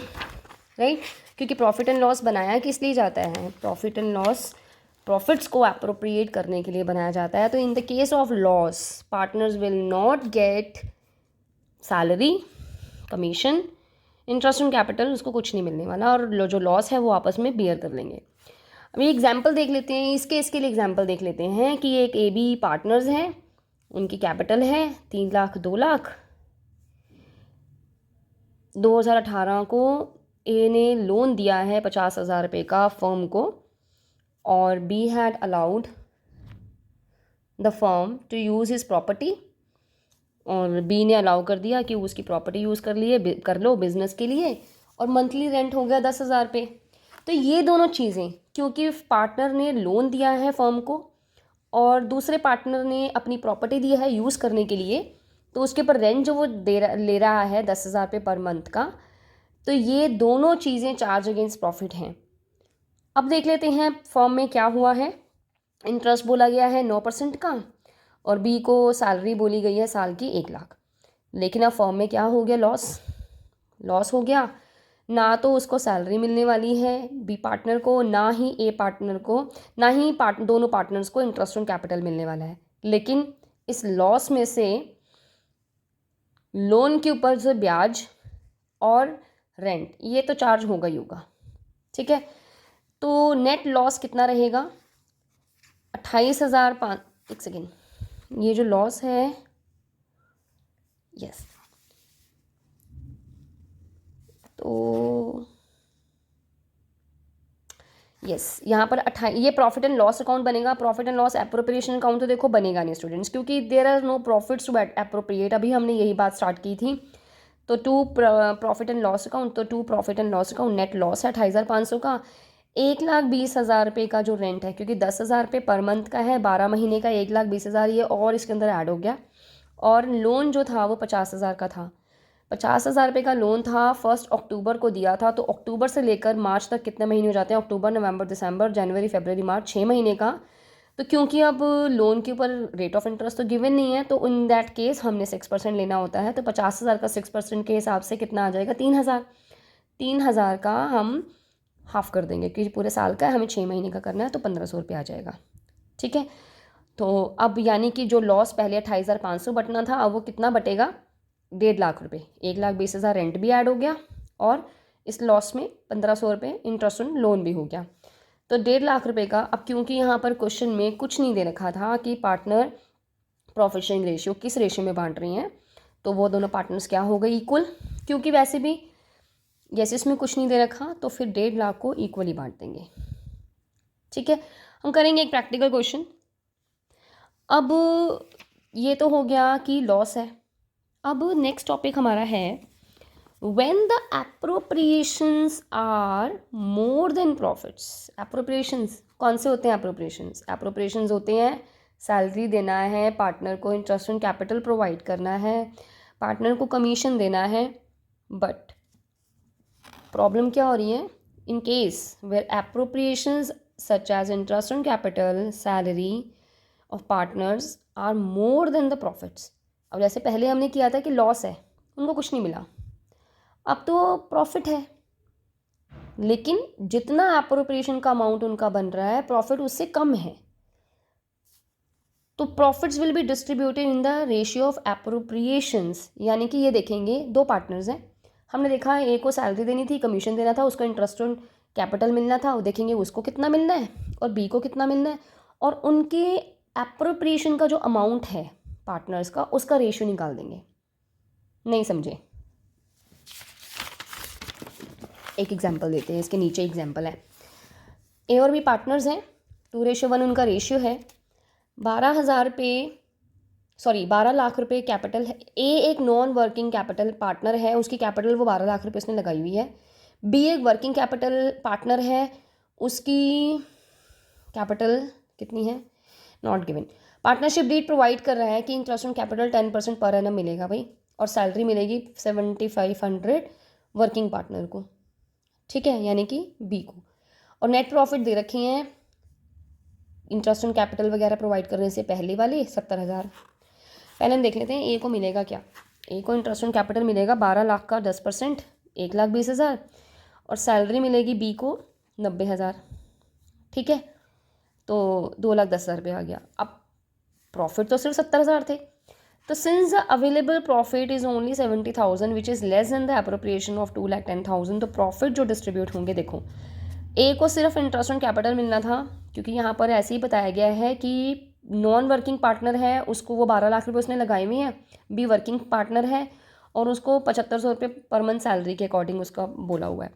राइट। क्योंकि प्रॉफिट एंड लॉस बनाया किस लिए जाता है, प्रॉफिट एंड लॉस प्रॉफिट्स को एप्रोप्रिएट करने के लिए बनाया जाता है। तो इन the case of loss partners will not get salary, commission, interest on capital, उसको कुछ नहीं मिलने वाला, और जो लॉस है वो आपस में बियर कर लेंगे। अभी एग्जांपल देख लेते हैं, इस केस के लिए एग्जांपल देख लेते हैं कि एक AB पार्टनर्स हैं, उनकी कैपिटल है 3 लाख 2 लाख। 2018 को A ने लोन दिया है 50,000 रुपये का फर्म को, और B had allowed the firm to use his property, और B ने अलाउ कर दिया कि उसकी प्रॉपर्टी यूज़ कर लो बिज़नेस के लिए, और मंथली रेंट हो गया 10,000 रुपये। तो ये दोनों चीज़ें, क्योंकि पार्टनर ने लोन दिया है फर्म को और दूसरे पार्टनर ने अपनी प्रॉपर्टी दी है यूज़ करने के लिए, तो उसके ऊपर रेंट जो वो ले रहा है 10,000 रुपये पर मंथ का, तो ये दोनों चीज़ें चार्ज अगेंस्ट प्रॉफिट हैं। अब देख लेते हैं फर्म में क्या हुआ है। इंटरेस्ट बोला गया है 9% का, और B को सैलरी बोली गई है साल की 1 लाख। लेकिन अब फर्म में क्या हो गया, लॉस हो गया, ना तो उसको सैलरी मिलने वाली है B पार्टनर को, ना ही A पार्टनर को, ना ही दोनों पार्टनर्स को इंटरेस्ट ऑन कैपिटल मिलने वाला है। लेकिन इस लॉस में से लोन के ऊपर जो ब्याज और रेंट, ये तो चार्ज होगा ही होगा, ठीक है। तो नेट लॉस कितना रहेगा, 28,000। एक सेकेंड, ये जो लॉस है, यस, तो यस यहाँ पर ये प्रॉफिट एंड लॉस अकाउंट बनेगा। Profit and loss appropriation account तो देखो बनेगा नहीं स्टूडेंट्स, क्योंकि there are no profits to appropriate, अभी हमने यही बात स्टार्ट की थी। तो to profit and loss account, तो to profit and loss account, net loss है 28,500 का। 1,20,000 रुपये का जो रेंट है, क्योंकि 10,000 रुपये पर मंथ का है, 12 महीने का 1,20,000 ये और इसके अंदर ऐड हो गया। और लोन जो था वो 50,000 का था। 50,000 रुपये का लोन था, 1 अक्टूबर को दिया था। तो अक्टूबर से लेकर मार्च तक कितने महीने हो जाते हैं? अक्टूबर, नवंबर, दिसंबर, जनवरी, फरवरी, मार्च, 6 महीने का। तो क्योंकि अब लोन के ऊपर रेट ऑफ इंटरेस्ट तो गिवन नहीं है, तो इन दैट केस हमने 6% लेना होता है। तो 50,000 का 6% के हिसाब से कितना आ जाएगा? 3,000। 3,000 का हम हाफ कर देंगे, क्योंकि पूरे साल का है, हमें 6 महीने का करना है, तो 1,500 रुपये आ जाएगा। ठीक है। तो अब यानी कि जो लॉस पहले 28,500 बटना था, अब वो कितना बटेगा? 1.5 लाख रुपये। 1,20,000 रेंट भी ऐड हो गया और इस लॉस में 1,500 रुपये इंटरेस्ट ऑन लोन भी हो गया। तो 1.5 लाख रुपये का। अब क्योंकि यहाँ पर क्वेश्चन में कुछ नहीं दे रखा था कि पार्टनर प्रॉफिट शेयरिंग रेशियो किस रेशियो में बांट रही हैं, तो वो दोनों पार्टनर्स क्या हो गए? इक्वल। क्योंकि वैसे भी जैसे इसमें कुछ नहीं दे रखा, तो फिर 1.5 लाख को इक्वली बांट देंगे। ठीक है। हम करेंगे एक प्रैक्टिकल क्वेश्चन। अब ये तो हो गया कि लॉस है। अब नेक्स्ट टॉपिक हमारा है when the appropriations are more than profits। appropriations कौन से होते हैं? appropriations होते हैं सैलरी देना है, पार्टनर को इंटरेस्ट ऑन कैपिटल प्रोवाइड करना है, पार्टनर को कमीशन देना है। बट प्रॉब्लम क्या हो रही है? In case where appropriations such as interest on capital, salary of partners are more than the profits। अब जैसे पहले हमने किया था कि लॉस है, उनको कुछ नहीं मिला, अब तो प्रॉफिट है, लेकिन जितना एप्रोप्रिएशन का अमाउंट उनका बन रहा है, प्रॉफिट उससे कम है। तो profits will be distributed in the ratio of appropriations. यानी कि ये देखेंगे, दो पार्टनर्स हैं, हमने देखा ए को सैलरी देनी थी, कमीशन देना था, उसका इंटरेस्ट ऑन कैपिटल मिलना था, वो देखेंगे उसको कितना मिलना है और बी को कितना मिलना है, और उनके एप्रोप्रिएशन का जो अमाउंट है पार्टनर्स का, उसका रेशियो निकाल देंगे। नहीं समझे? एक एग्जाम्पल देते हैं, इसके नीचे एग्जाम्पल है। ए और बी पार्टनर्स हैं, 2:1 उनका रेशियो है। 12 लाख रुपए कैपिटल है। ए एक नॉन वर्किंग कैपिटल पार्टनर है, उसकी कैपिटल वो 12 लाख रुपए उसने लगाई हुई है। बी एक वर्किंग कैपिटल पार्टनर है, उसकी कैपिटल कितनी है? Not given. Partnership deed provide कर रहा है कि interest on capital 10% per annum मिलेगा भाई, और सैलरी मिलेगी 7,500 वर्किंग पार्टनर को। ठीक है, यानी कि बी को। और नेट प्रॉफिट दे रखी हैं इंटरेस्ट ऑन कैपिटल वगैरह प्रोवाइड करने से पहले वाले 70,000। पहले हम देख लेते हैं ए को मिलेगा क्या। ए को इंटरेस्ट ऑन कैपिटल मिलेगा 12 लाख का 10%, 1,20,000, और सैलरी मिलेगी बी को 90,000। ठीक है, तो 2,10,000 रुपये आ गया। अब प्रॉफिट तो सिर्फ 70,000 थे, तो since the available profit is only 70,000 which is less than the appropriation of 2,10,000, तो प्रॉफिट जो डिस्ट्रीब्यूट होंगे, देखो ए को सिर्फ इंटरेस्ट ऑन कैपिटल मिलना था, क्योंकि यहाँ पर ऐसे ही बताया गया है कि नॉन वर्किंग पार्टनर है, उसको वो 12 लाख रुपए उसने लगाए हुए हैं। बी वर्किंग पार्टनर है और उसको 7,500 रुपये पर मंथ सैलरी के अकॉर्डिंग उसका बोला हुआ है।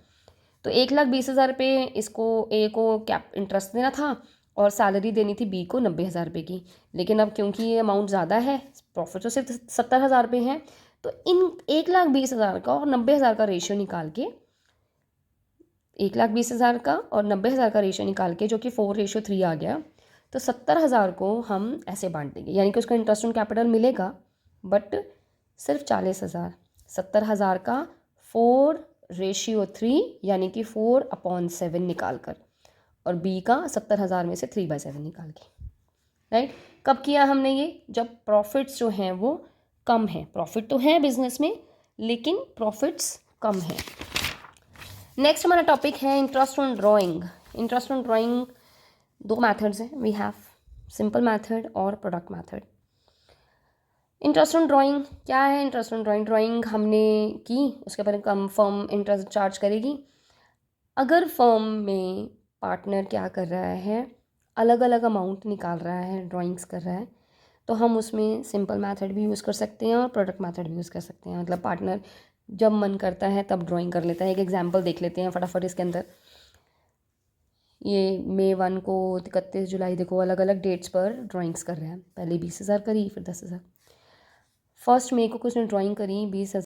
तो 1,20,000 रुपये इसको ए को कैप इंटरेस्ट देना था और सैलरी देनी थी बी को 90,000 रुपये की। लेकिन अब क्योंकि ये अमाउंट ज़्यादा है, प्रॉफिट तो सिर्फ 70,000 रुपये हैं, तो इन 1,20,000 का और 90,000 का रेशियो निकाल के, 1,20,000 का और 90,000 का रेशियो निकाल के, जो कि 4:3 आ गया, तो 70,000 को हम ऐसे बांट देंगे। यानी कि उसका इंटरेस्ट ऑन कैपिटल मिलेगा बट सिर्फ 40,000। 70,000 का 4:3 यानी कि 4/7 निकाल कर, और बी का 70,000 में से 3/7 निकाल के। राइट, कब किया हमने ये? जब प्रॉफिट्स जो हैं वो कम हैं। प्रॉफिट तो है बिजनेस में, लेकिन प्रॉफिट्स कम हैं। नेक्स्ट हमारा टॉपिक है interest on drawing. Interest on drawing दो मेथड्स हैं, वी हैव सिंपल मेथड और product method. Interest on drawing क्या है? इंटरेस्ट ऑन ड्राइंग हमने की, उसके बाद कम फर्म इंटरेस्ट चार्ज करेगी। अगर फर्म में पार्टनर क्या कर रहा है, अलग अलग अमाउंट निकाल रहा है, ड्राइंग्स कर रहा है, तो हम उसमें सिंपल मेथड भी यूज़ कर सकते हैं और प्रोडक्ट मेथड भी यूज़ कर सकते हैं। मतलब पार्टनर जब मन करता है तब ड्राइंग कर लेता है। एक एग्जांपल देख लेते हैं फटाफट इसके अंदर। ये May 1 को 31 जुलाई, देखो अलग अलग डेट्स पर ड्राइंग्स कर रहे हैं। पहले 20,000 करी, फिर 10,000। 1 मई को कुछ ने ड्राइंग करी 20,000